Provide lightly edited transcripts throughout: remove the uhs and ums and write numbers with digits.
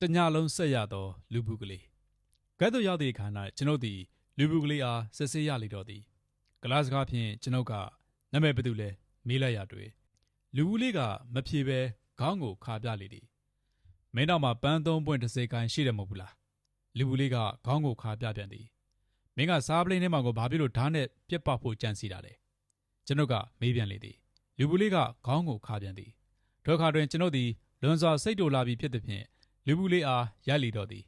တညာလုံးဆက်ရသောလူပုကလေးကဲ့သို့ရောက်သည့်အခါ၌ကျွန်ုပ်သည်လူပုကလေးအားစစ်ဆေးရလေတော့သည်ကလားစကားဖြင့်ကျွန်ုပ်ကနာမည်ဘယ်သူလဲမေးလိုက်ရတွေ့လူပုလေးကမဖြေဘဲခေါင်းကိုခါပြလေသည်မင်းတော့မှပန်း3ပွင့်တစ်စိကိုင်းရှိတယ်မဟုတ်ဘူးလားလူပုလေးကခေါင်းကိုခါပြပြန်သည်မင်းကစားပလင်းထဲမှာကိုဘာဖြစ်လို့ဓာတ်နဲ့ပြက်ပဖို့ကြံစီတာလဲကျွန်ုပ်ကမေးပြန်လေသည်လူပုလေးကခေါင်းကိုခါပြန်သည်ထိုအခါတွင်ကျွန်ုပ်သည်လွန်စွာစိတ်တူလာပြီးဖြစ်သည်ဖြင့်လူပုလေးအားရိုက်လီတော့သည်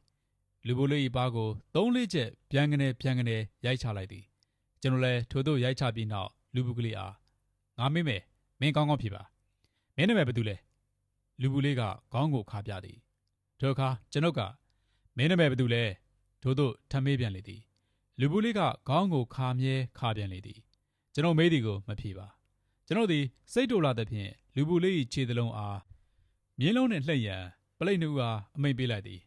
လူပုလေး၏ပါးကို3-4ချက်ပြန်ကနေရိုက်ချလိုက်သည်ကျွန်တော်လည်းထို့သို့ရိုက်ချပြီးနောက်လူပုကလေးအားငါမေးမယ်မင်းကောင်းကောင်းဖြေပါမင်းနာမည်ဘယ်သူလဲလူပုလေးကခေါင်းကိုခါပြသည်ထိုအခါကျွန်ုပ်ကမင်းနာမည်ဘယ်သူလဲထို့သို့ထပ်မေးပြန်လေသည်လူပုလေးကခေါင်းကိုခါပြန်လေသည်ကျွန်တော်မေးသည်ကိုမဖြေပါကျွန်တော်သည်စိတ်တူလာသဖြင့်လူပုလေး၏ခြေသလုံးအားမြင်းလုံးနှင့်လှည့်ရန်ပလိတ်နှစ်ဦးအားအမိန့်ပေးလိုက်သည်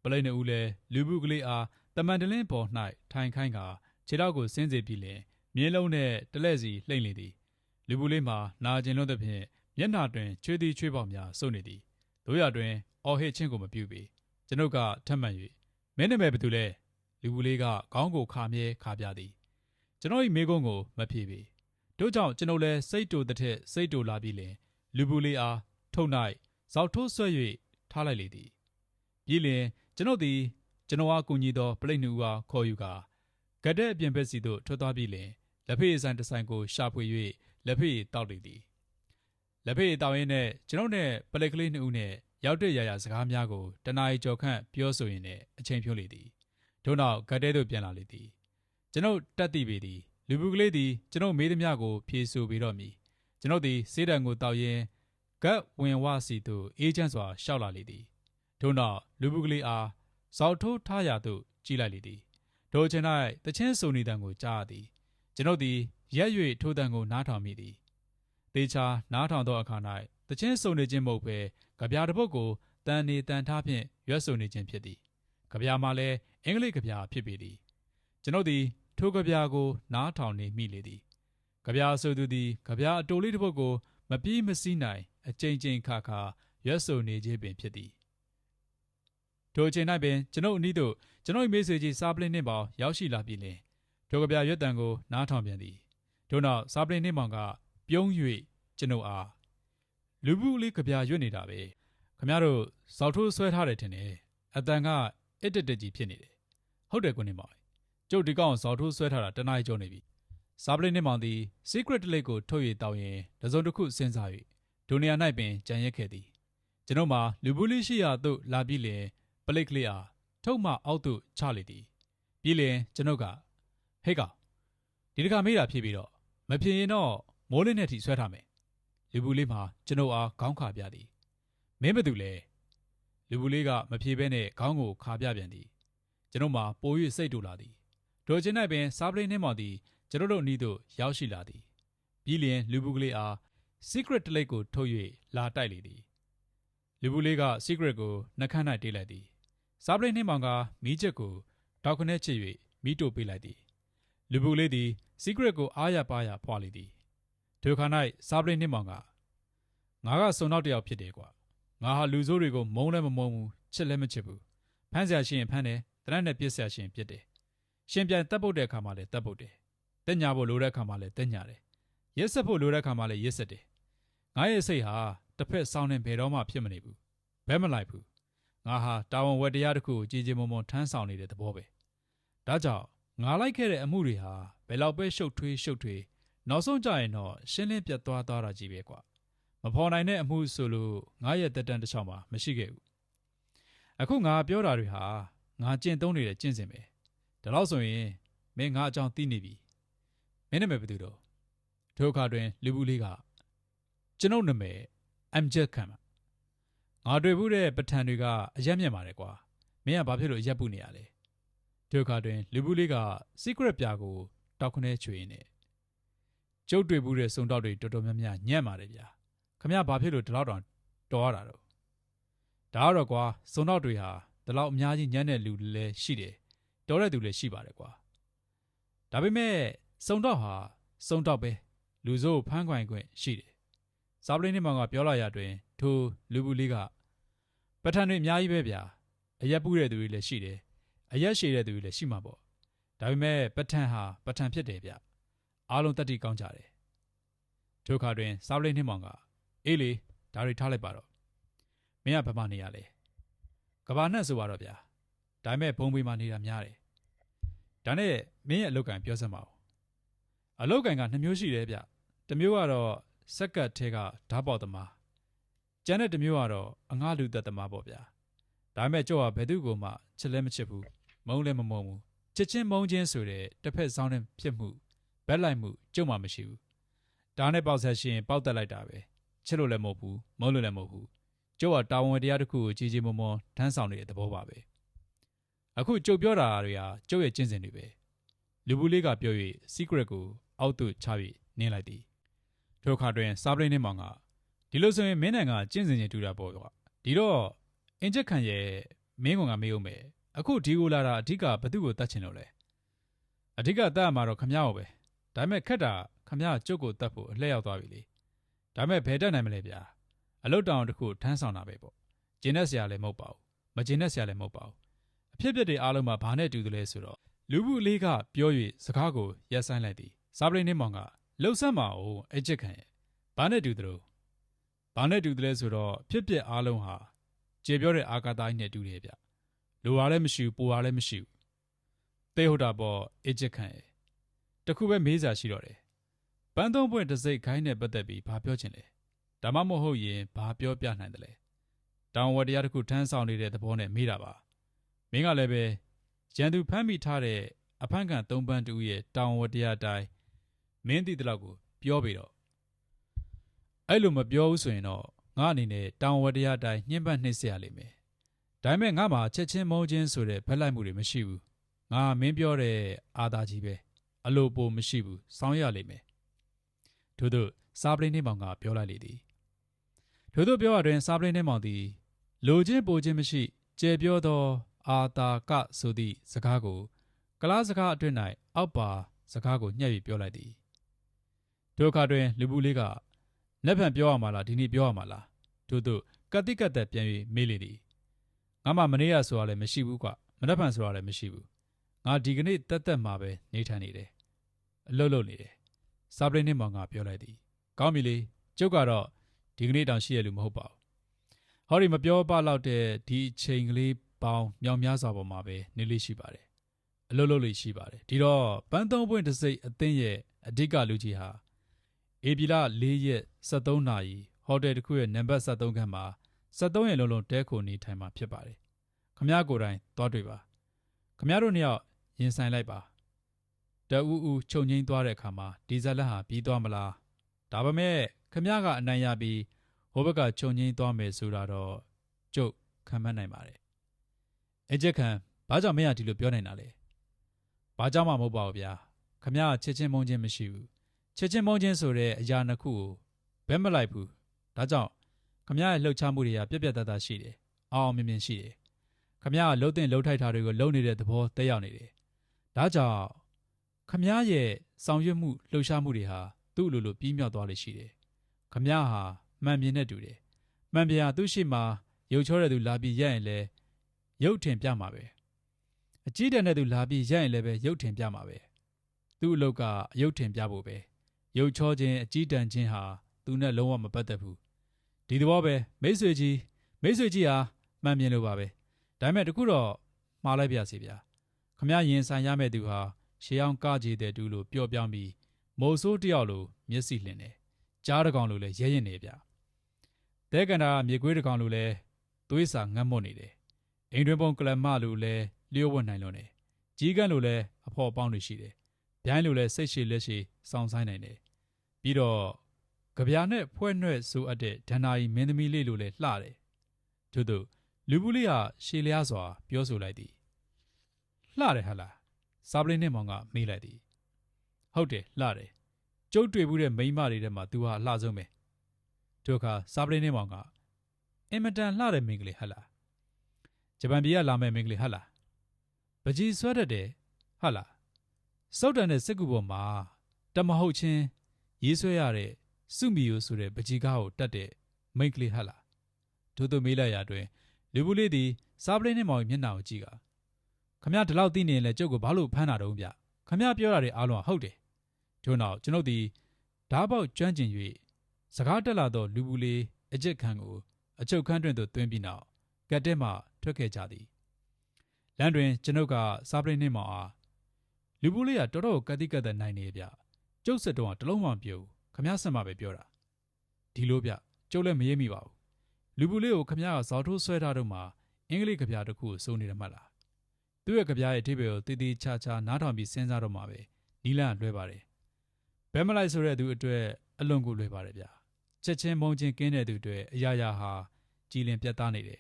ပလိတ်နှစ်ဦးလည်းလူပုကလေးအားတမန်တလင်းပေါ်၌ထိုင်ခိုင်းကာခြေထောက်ကိုဆင်းစေပြီးလျှင်မြင်းလုံးနှင့်တလဲစီလှိမ့်လေသည်လူပုလေးမှာနာကျင်လွန်းသဖြင့်မျက်နှာတွင်ချွေးသည်ချွေးပေါက်များစုပ်နေသည်တို့ရတွင်အော်ဟစ်ခြင်းကိုမပြုပေကျွန်ုပ်ကထပ်မံ၍မင်းနာမည်ဘယ်သူလဲလူပုလေးကခေါင်းကိုခါပြသည်ကျွန်တော်၏မိကုန်းကိုမဖြေပေတို့ကြောင့်ကျွန်ုပ်လည်းစိတ်တူတဲ့ထက်စိတ်တူလာပြီးလျှင်လူပုလေးအားထုံ၌ဇောက်ထိုးဆွဲ၍ထားလိုက်လေသည်ပြီးလျှင်ကျွန်ုပ်သည်ကျွန်တော်အားကူညီသောပလိတ်နှစ်ဦးအားခေါ်ယူကာဂတ်တဲ့အပြင်ဘက်စီသို့ထွက်သွားပြီးလျှင်လက်ဖေးဆိုင်တစ်ဆိုင်ကိုရှာဖွေ၍လက်ဖေးတောက်လေသည်လက်ဖေးတောက်ရင်းနဲ့ကျွန်ုပ်နဲ့ပလိတ်ကလေးနှစ်ဦးနဲ့ရောက်တဲ့ရာစကားများကိုတနားရီကျော်ခန့်ပြောဆိုရင်းနဲ့အချိန်ဖြုတ်လေသည်ထို့နောက်ဂတ်တဲသို့ပြန်လာလေသည်ကျွန်ုပ်တက်သိပေသည်လူပုကလေးသည်ကျွန်ုပ်မေးသမျှကိုဖြေဆိုပေတော့မည်ကျွန်ုပ်သည်စေးတံကိုတောက်ရင်းဂတ်ဝင်ဝစီသို့အေးချမ်းစွာရှောက်လာလေသည်ထို့နောက်လူပုကလေးအားဇောက်ထိုးထားရာသို့ကြည့်လိုက်လေသည်ထိုအချိန်၌တချင်းစုံနေတံကိုကြားရသည်ကျွန်ုပ်သည်ရက်၍ထိုတံကိုနားထောင်မိသည်တေချာနားထောင်သောအခါ၌တချင်းစုံနေခြင်းမဟုတ်ဘဲကြပြာတစ်ပုဒ်ကိုတန်နေတန်ထားဖြင့်ရွက်စုံနေခြင်းဖြစ်သည်ကြပြာမှာလည်းအင်္ဂလိပ်ကြပြာဖြစ်ပေသည်ကျွန်ုပ်သည်ထိုကြပြာကိုနားထောင်နေမိလေသည်ကြပြာဆိုသူသည်ကြပြာအတိုလေးတစ်ပုဒ်ကိုမပြီးမစည်းနိုင်အကြိမ်ခါရွက်စုံနေခြင်းပင်ဖြစ်သည်ထိုအချိန်၌ပင်ကျွန်ုပ်အနီးသို့ကျွန်ုပ်မိတ်ဆွေကြီးစားပလင်းနှင့်ပေါင်ရောက်ရှိလာပြီးလျှင်ထိုကြပြရွက်တံကိုနားထောင်ပြန်သည်ထို့နောက်စားပလင်းနှင့်ပေါင်ကပြုံး၍ကျွန်ုပ်အားလူပုလေးကြပြရွက်နေတာပဲခမရတို့ဇောက်ထိုးဆွဲထားတယ်ထင်တယ်အတန်ကအစ်တက်ကြီးဖြစ်နေတယ်ဟုတ်တယ်ကွနေမောင်ကျုပ်ဒီကောင်ဇောက်ထိုးဆွဲထားတာတနားရီကျော်နေပြီစားပလင်းနှင့်ပေါင်သည် secret တလိပ်ကိုထုတ်၍တောင်းရင်တစုံတစ်ခုစဉ်းစား၍ဒုနေရာ၌ပင်ကြံရက်ခဲ့သည်ကျွန်ုပ်မှာလူပုလေးရှိရာသို့လာပြီးလျှင်ပလိတ်ကလေးအားထုတ်မှအောက်သို့ချလေသည်ပြီးလျှင်ကျွန်ုပ်ကဟေ့ကောင်ဒီတခါမေးတာဖြေပြီးတော့မဖြေရင်တော့မိုးလင်းတဲ့ထိဆွဲထားမယ်လူပုလေးမှာကျွန်ုပ်အားခေါင်းခါပြသည်မင်းဘယ်သူလဲလူပုလေးကမဖြေဘဲနဲ့ခေါင်းကိုခါပြပြန်သည်ကျွန်ုပ်မှာပို၍စိတ်တူလာသည်ထိုချိန်၌ပင်စားပလင်းနှင်းမောင်သည်ကျွန်ုပ်တို့နီးသို့ရောက်ရှိလာသည်ပြီးလျှင်လူပုကလေးအား secret တလိပ်ကိုထုတ်၍လာတိုက်လေသည်လူပုလေးက secret ကိုနှခမ်း၌တေးလိုက်သည်စားပလင်းနှင်းမောင်ကမီးချက်ကိုတောက်ခနဲချစ်၍မီးတို့ပေးလိုက်သည်လူပုလေးသည် secret ကိုအားရပါးရဖွာလေသည်ထိုခါ၌စားပလင်းနှင်းမောင်ကငါကစုံတော့တယောက်ဖြစ်တယ်ကွာငါဟာလူဆိုးတွေကိုမုန်းလည်းမမုန်းဘူးချစ်လည်းမချစ်ဘူးဖမ်းဆရာရှိရင်ဖမ်းတယ်တရတ်နဲ့ပြစ်ဆရာရှိရင်ပြစ်တယ်ရှင်ပြန်တက်ပုတ်တဲ့အခါမှာလည်းတက်ပုတ်တယ်တက်ညာဖို့လိုတဲ့အခါမှာလည်းတက်ညာတယ်ရက်ဆက်ဖို့လိုတဲ့အခါမှာလည်းရက်ဆက်တယ်ငါရဲ့စိတ်ဟာတစ်ဖက်ဆောင်းနေဘယ်တော့မှဖြစ်မနေဘူးဘဲမလိုက်ဘူးငါဟာတာဝန်ဝတ္တရားတစ်ခုကိုကြည်ကြည်မုံမုံထမ်းဆောင်နေတဲ့သဘောပဲဒါကြောင့်ငါလိုက်ခဲ့တဲ့အမှုတွေဟာဘယ်လောက်ပဲရှုပ်ထွေးနောက်ဆုံးကြရင်တော့ရှင်းလင်းပြတ်သွားတာကြီးပဲကွာမဖော်နိုင်တဲ့အမှုဆိုလို့ငါရဲ့တက်တန်းတစ်ချောင်းမှာမရှိခဲ့ဘူးအခုငါပြောတာတွေဟာငါကျင့်သုံးနေတဲ့ကျင့်စဉ်ပဲဒါလို့ဆိုရင်မင်းငါအကြောင်းသိနေပြီမင်းနာမည်ဘယ်သူတော့ထိုအခါတွင်လူပုလေးကကျွန်ုပ်နာမည်အမ်ဂျက်ခံပါငါတွေ့ဘူးတဲ့ပဋ္ဌာန်းတွေကအရက်မြတ်ပါတယ်ကွာမင်းကဘာဖြစ်လို့အရက်ပုနေရလဲထိုအခါတွင်လူပုလေးက secret ပြာကိုတောက်ခနဲချွေနေကျုပ်တွေ့ဘူးတဲ့စုံတောက်တွေတော်တော်များများညံ့ပါတယ်ဗျာခမရဘာဖြစ်လို့ဒီလောက်တောင်တော်ရတာတော့ဒါကတော့ကွာစုံတောက်တွေဟာဒီလောက်အများကြီးညံ့တဲ့လူလည်းရှိတယ်တော်တဲ့သူလည်းရှိပါတယ်ကွာဒါပေမဲ့စုံတောက်ဟာစုံတောက်ပဲလူစိုးဖမ်းခွင်ခွင့်ရှိတယ်စားပလင်းနှင်းမောင်ကပြောလာရတွင်ထိုလူပုလေးကပဋ္ဌာန်းတွေအများကြီးပဲဗျာ အရက်ပူးတဲ့သူတွေလည်းရှိတယ်အရက်ရှည်တဲ့သူတွေလည်းရှိမှာပေါ့ဒါပေမဲ့ပဋ္ဌာန်းဟာပဋ္ဌာန်းဖြစ်တယ်ဗျအားလုံးတတိကောင်းကြတယ်ထိုအခါတွင်စားပလိန်နှင်းမောင်ကအေးလေဒါတွေထားလိုက်ပါတော့မင်းကဘာမှနေရလဲကဘာနှက်ဆိုပါတော့ဗျာဒါပေမဲ့ဘုံဘေးမှာနေတာများတယ်ဒါနဲ့မင်းရဲ့အလုတ်ကန်ပြောစမ်းပါဦးအလုတ်ကန်က2မျိုးရှိတယ်ဗျတစ်မျိုးကတော့စက်ကတ်ထဲကဓာတ်ပေါက်သမားကျန်တဲ့တစ်မျိုးကတော့အငှားလူသက်သမားပေါ့ဗျာဒါပေမဲ့ကြော့ကဘယ်သူ့ကိုမှချစ်လဲမချစ်ဘူးမုန်းလဲမမုန်းဘူးချစ်ချင်းမုန်းချင်းဆိုတဲ့တစ်ဖက်စောင်းတဲ့ဖြစ်မှုဘက်လိုက်မှုကြုံမှမရှိဘူးဒါနဲ့ပေါက်ဆက်ရှင်ပေါက်တက်လိုက်တာပဲချစ်လို့လည်းမဟုတ်ဘူးမုန်းလို့လည်းမဟုတ်ဘူးကျုပ်ကတာဝန်တရားတစ်ခုကိုကြီးကြီးမွန်မွန်ထမ်းဆောင်နေတဲ့သဘောပါပဲအခုကျုပ်ပြောတာတွေဟာကျုပ်ရဲ့ကျင့်စဉ်တွေပဲလူဘူးလေးကပြော၍ secret ကိုအောက်သို့ချ၍နင်းလိုက်သည်ထိုအခါတွင်စားပလိန်နှင်းမောင်ကဒီလိုဆိုရင်မင်းနိုင်ကကျင့်စဉ်ချင်းတူတာပေါ့ကွာဒီတော့အင်ဂျက်ခံရဲ့မင်းကောင်ကမေးဦးမယ်အခုဒီကိုလာတာအဓိကဘသူ့ကိုတတ်ချင်လို့လဲအဓိကတတ်ရမှာတော့ခမ ्या ကိုပဲဒါပေမဲ့ခက်တာခမ ्या ကျုပ်ကိုတတ်ဖို့အလှည့်ရောက်သွားပြီလေဒါပေမဲ့ဘယ်တတ်နိုင်မလဲဗျာအလုတ်တောင်တစ်ခုထမ်းဆောင်တာပဲပေါ့ကျင်းတဲ့ဆရာလည်းမဟုတ်ပါဘူးမကျင်းတဲ့ဆရာလည်းမဟုတ်ပါဘူးအဖြစ်အပျက်တွေအားလုံးမှာဘာနဲ့တူတယ်လဲဆိုတော့လူဘူးလေးကပြော၍စကားကိုရက်ဆိုင်လိုက်သည်စားပလိန်နှင်းမောင်ကလှုပ်ဆက်မအောင်အကျစ်ခံရဲ့ဘာနဲ့တူတယ်လို့ဘာနဲ့တူတယ်လဲဆိုတော့ဖြစ်ပျက်အားလုံးဟာကျေပြောတဲ့အာကာသကြီးနဲ့တူတယ်ဗျလိုရလည်းမရှိဘူးပိုရလည်းမရှိဘူးသိဟုတ်တာပေါ့အကျစ်ခံရဲ့တခုပဲမေးစရာရှိတော့တယ်ပန်းသုံးပွင့်တစ်စိတ်ခိုင်းနဲ့ပတ်သက်ပြီးဘာပြောချင်လဲဒါမှမဟုတ်ရင်ဘာပြောပြနိုင်တယ်လဲတောင်ဝတရားတစ်ခုထမ်းဆောင်နေတဲ့သဘောနဲ့မေးတာပါမင်းကလည်းပဲရန်သူဖမ်းမိထားတဲ့အဖမ်းခံ3ပန်းတူရဲ့တောင်ဝတရားတိုင်းမင်းသိတဲ့လောက်ကိုပြောပြီးတော့အဲ့လိုမပြောဘူးဆိုရင်တော့ငါအနေနဲ့တောင်ဝတရားတိုင်းညှင်းပန်းနှိမ့်ဆက်ရလိမ့်မယ်ဒါပေမဲ့ငါမှာချက်ချင်းမုန်းချင်းဆိုတဲ့ဘက်လိုက်မှုတွေမရှိဘူးငါမင်းပြောတဲ့အာသာကြီးပဲအလိုပိုမရှိဘူးစောင်းရလိမ့်မယ်ထို့သို့စားပလိန်နှင်းမောင်ကပြောလိုက်လေသည်ထို့သို့ပြောရတွင်စားပလိန်နှင်းမောင်သည်လိုချင်းပိုချင်းမရှိကျေပြောသောအာတာကဆိုသည့်စကားကိုကလားစကားအတွင်း၌အောက်ပါစကားကိုညှက်၍ပြောလိုက်သည်ထိုအခါတွင်လူဘူးလေးကလက်ဖန်ပြောရမှာလားဒီနေ့ပြောရမှာလားထို့သို့ကတိကတ်သက်ပြန်၍မေးလေသည်ငါမှမနေ့ကဆိုတာလည်းမရှိဘူးကွမလက်ဖန်ဆိုတာလည်းမရှိဘူးငါဒီကနေ့တက်တက်မှာပဲနေထိုင်နေတယ်အလုပ်လုပ်နေတယ်စားပလိန်နှင်းမောင်ကပြောလိုက်သည်ကောင်းပြီလေကျုပ်ကတော့ဒီကနေ့တောင်ရှိရလူမဟုတ်ပါဘူးဟောဒီမပြောပါတော့တဲ့ဒီအချိန်ကလေးပေါင်းမြောင်များစွာပေါ်မှာပဲနေလေးရှိပါတယ်အလုပ်လုပ်လေးရှိပါတယ်ဒီတော့ပန်းသုံးပွင့်တစ်စိတ်အသင်းရဲ့အဓိကလူကြီးဟာဧပြီလ4ရက်73နာရီဟိုတယ်တစ်ခုရဲ့နံပါတ်73ခန်းမှာ73ရက်လုံးလုံးတဲခိုနေထိုင်မှာဖြစ်ပါတယ်ခမ ्या ကိုယ်တိုင်သွားတွေ့ပါခမ ्या တို့နှစ်ယောက်ရင်ဆိုင်လိုက်ပါတအူးဦးချုပ်ငိမ့်သွားတဲ့အခါမှာဒီဇလက်ဟာပြီးသွားမလားဒါပေမဲ့ခမ ्या ကအနိုင်ရပြီးဟိုဘက်ကချုပ်ငိမ့်သွားမယ်ဆိုတာတော့ကျုပ်ခံမှန်းနိုင်ပါတယ်အကျက်ခံဘာကြောင့်မင်းကဒီလိုပြောနိုင်တာလဲဘာကြောင့်မှမဟုတ်ပါဘူးဗျာခမ ्या ချစ်ချင်းမုန်းချင်းမရှိဘူးချစ်ချင်းမုန်းချင်းဆိုတဲ့အရာနှစ်ခုကိုဘက်မလိုက်ဘူးဒါကြောင့်ခမ ्या ရဲ့လှုပ်ရှားမှုတွေကပြက်ပြက်သားသားရှိတယ်အောင်မြင်မြင်ရှိတယ်ခမ ्या ကလှုပ်တဲ့လှုပ်ထိုက်တာတွေကိုလှုပ်နေတဲ့သဘောတက်ရောက်နေတယ်ဒါကြောင့်ခမ ्या ရဲ့ဆောင်ရွက်မှုလှုပ်ရှားမှုတွေဟာသူ့လိုလိုပြီးမြောက်သွားလိမ့်ရှိတယ်ခမ ्या ဟာမှန်မြင်နဲ့တူတယ်မှန်ပြန်သူ့ရှိမှရုပ်ချောတဲ့သူလာပြီးရက်ရင်လည်းရုပ်ထင်ပြမှာပဲအကြီးတန်းတဲ့သူလာပြီးရက်ရင်လည်းပဲရုပ်ထင်ပြမှာပဲသူ့အလုပ်ကရုပ်ထင်ပြဖို့ပဲရုပ်ချောခြင်းအကြီးတန်းခြင်းဟာသူနဲ့လုံးဝမပတ်သက်ဘူးဒီသဘောပဲမိတ်ဆွေကြီးဟာမှန်မြင်လို့ပါပဲဒါပေမဲ့တခုတော့မှားလိုက်ပြစီဗျာခမ ्या ရင်ဆိုင်ရမယ့်သူဟာရှေးအောင်ကကြည်တဲ့တူလို့ပျော့ပြောင်းပြီးမိုးဆိုးတယောက်လိုမျက်စိလျင်တယ်ကြားတကောင်လိုလည်းရဲရင်နေဗျာတဲကန်တာမြေခွေးတကောင်လိုလည်းသွေးစာငတ်မွတ်နေတယ်အိမ်တွင်ပုံကလမလိုလည်းလျှို့ဝှက်နိုင်လို့နေကြီးကန်းလိုလည်းအဖော်ပေါင်းတွေရှိတယ်ဗျိုင်းလိုလည်းစိတ်ရှည်လက်ရှည်စောင်းဆိုင်နိုင်တယ်ပြီးတော့ကြပြာနဲ့ဖွဲ့နှဲ့ဆိုအပ်တဲ့ဒဏ္ဍာရီမင်းသမီးလေးလိုလည်းလှတယ်ထို့သို့လူဘူးလေးဟာရှေလျားစွာပြောဆိုလိုက်သည်လှတယ်ဟာလားစားပလိန်နှင်းမောင်ကမေးလိုက်သည်ဟုတ်တယ်လှတယ်ကျုပ်တွေ့ဘူးတဲ့မိန်းမတွေထဲမှာသူဟာအလှဆုံးပဲထိုအခါစားပလိန်နှင်းမောင်ကအင်မတန်လှတဲ့မိန်းကလေးဟလားဂျပန်ပြည်ကလာမဲ့မိန်းကလေးဟလားပကြီးဆွဲတတ်တယ်ဟလားစောက်တန်တဲ့စစ်ကူပေါ်မှာတမဟုတ်ချင်းရေးဆွဲရတဲ့စုမီယိုဆိုတဲ့ပကြီးကားကိုတတ်တဲ့မိန်းကလေးဟလားထို့သူမေးလိုက်ရတွင် လူဘူးလေးသည်စားပလင်းနဲ့မောင်မျက်နှာကိုကြည့်ကခမရဒီလောက်သိနေရင်လည်းကျုပ်ကိုဘာလို့ဖမ်းတာတုံးဗျခမရပြောတာတွေအားလုံးဟုတ်တယ်ထို့နောက်ကျွန်ုပ်သည်ဓားပေါက်ကျွမ်းကျင်၍စကားတက်လာသောလူဘူးလေးအကျက်ခန်းကိုအချုပ်ခန်းတွင်သို့သွင်းပြီးနောက်ကတ်တဲမှထွက်ခဲ့ကြသည်လမ်းတွင်ကျွန်ုပ်ကစားပလင်းနှင့်မောင်အားလူဘူးလေးကတော်တော်ကတိကတ်တဲ့နိုင်နေဗျကျုပ်စက်တော့တလုံးမှမပြုတ်ခမရဆက်မှပဲပြောတာဒီလိုဗျကျုပ်လည်းမရေးမိပါဘူးလူဘူးလေးကိုခမရကဇော်ထိုးဆွဲထားတော့မှအင်္ဂလိပ်ကဗျာတစ်ခုကိုစိုးနေတယ်မှတ်လားသူ့ရဲ့ကဗျာရဲ့အဓိပ္ပာယ်ကိုတည်တည်ချာချာနားထောင်ပြီးစဉ်းစားတော့မှပဲနီလန်လွဲပါတယ်ဘဲမလိုက်ဆိုတဲ့သူအတွက်အလွန်ကိုလွယ်ပါတယ်ဗျချက်ချင်းမုံချင်းကင်းတဲ့သူအတွက်အရာရာဟာကြည်လင်ပြတ်သားနေတယ်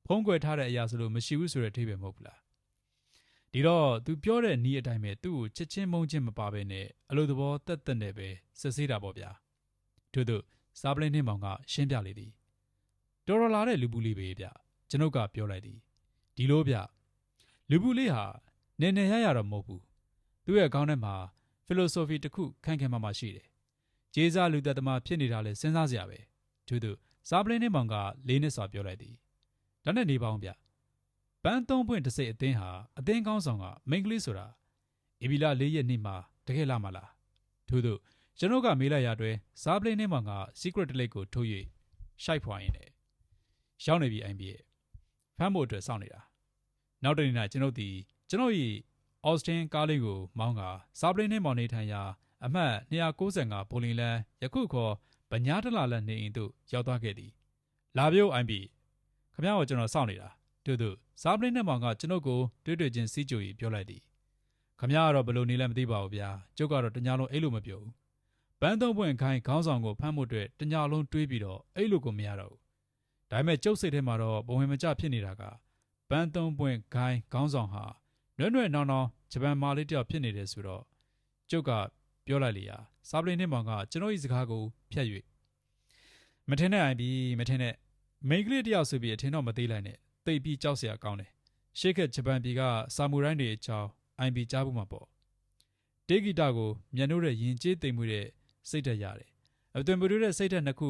ဖုံးကွယ်ထားတဲ့အရာဆိုလို့မရှိဘူးဆိုတဲ့အဓိပ္ပာယ်မဟုတ်ဘူးလားဒီတော့သူပြောတဲ့နီးအတိုင်းပဲသူ့ကိုချက်ချင်းမုံချင်းမပါဘဲနဲ့အလိုသဘောတက်တက်နဲ့ပဲစစ်ဆေးတာပေါ့ဗျာထို့သူစားပလင်းနှင်းမောင်ကရှင်းပြလေသည်တော်တော်လာတဲ့လူဘူးလေးပဲဗျကျွန်ုပ်ကပြောလိုက်သည်ဒီလိုဗျလူဘူးလေးဟာနေနေရရတော့မဟုတ်ဘူးသူ့ရဲ့ခေါင်းထဲမှာဖီလိုဆိုဖီတစ်ခုခန့်ခန့်မှရှိတယ်ကျေးစားလူသက်သမားဖြစ်နေတာလဲစဉ်းစားစရာပဲထို့သူစားပလင်းနှင်းမောင်ကလေးနှစ်စွာပြောလိုက်သည်ဒါနဲ့နေပါအောင်ဗျပန်းသုံးပွင့်တစ်စိတ်အသင်းဟာအသင်းကောင်းဆောင်ကမိန်းကလေးဆိုတာဧပြီလ4 ရက်နေ့မှာတကယ်လာမလားထို့သူကျွန်ုပ်ကမေးလိုက်ရတဲ့စားပလင်းနှင်းမောင်က secret တလိပ်ကိုထုတ်၍ရှိုက်ဖွာရင်းနဲ့ရောက်နေပြီအိုင်ပြည့်ဖမ်းဖို့အတွက်စောင့်နေတာနောက်တနေ့၌ကျွန်ုပ်သည်ကျွန်ုပ်၏အော်စတင်ကားလေးကိုမောင်းကစားပလင်းနှင်းမောင်နေထိုင်ရာအမှတ်295ဘိုလင်လန်းယခုခေါ်ဗညားတလာလန်နေအိမ်သို့ရောက်သွားခဲ့သည်လာပြုတ်အိုင်ပြည့်ခမရကိုကျွန်တော်စောင့်နေတာတို့တို့စားပလင်းနှင်းမောင်ကကျွန်ုပ်ကိုတွေ့ချင်းစီးကြို၍ပြောလိုက်သည်ခမရကတော့ဘယ်လိုနေလဲမသိပါဘူးဗျာကျုပ်ကတော့တညာလုံးအဲ့လိုမပြောဘူးပန်းသုံးပွင့်ခိုင်းခေါင်းဆောင်ကိုဖမ်းဖို့အတွက်တညာလုံးတွေးပြီးတော့အဲ့လိုကိုမရတော့ဘူးဒါပေမဲ့ကျုပ်စိတ်ထဲမှာတော့ဘဝင်မကျဖြစ်နေတာကပန်းသုံးပွင့်ခိုင်းခေါင်းဆောင်ဟာနွဲ့နွဲ့နောင်နောင်ဂျပန်မာလေးတယောက်ဖြစ်နေတယ်ဆိုတော့ကျုပ်ကပြောလိုက်လေရာစားပလင်းနှင်းမောင်ကကျွန်တော်၏စကားကိုဖျက်၍မထင်နဲ့အိုင်ပြီမထင်နဲ့မိန်းကလေးတယောက်ဆိုပြီးအထင်တော့မသေးလိုက်နဲ့တိတ်ပြီးကြောက်စရာကောင်းတယ်ရှေ့ခက်ဂျပန်ပြည်ကဆာမူရိုင်းတွေအကြောင်းအိုင်ပြီကြားဖို့မှာပေါ့တေဂီတာကိုမျက်နှိုးတဲ့ယဉ်ကျေးသိမ်မွေ့တဲ့စိတ်ဓာတ်ရတယ်အသွင်ပြိုတဲ့စိတ်ဓာတ်နှစ်ခု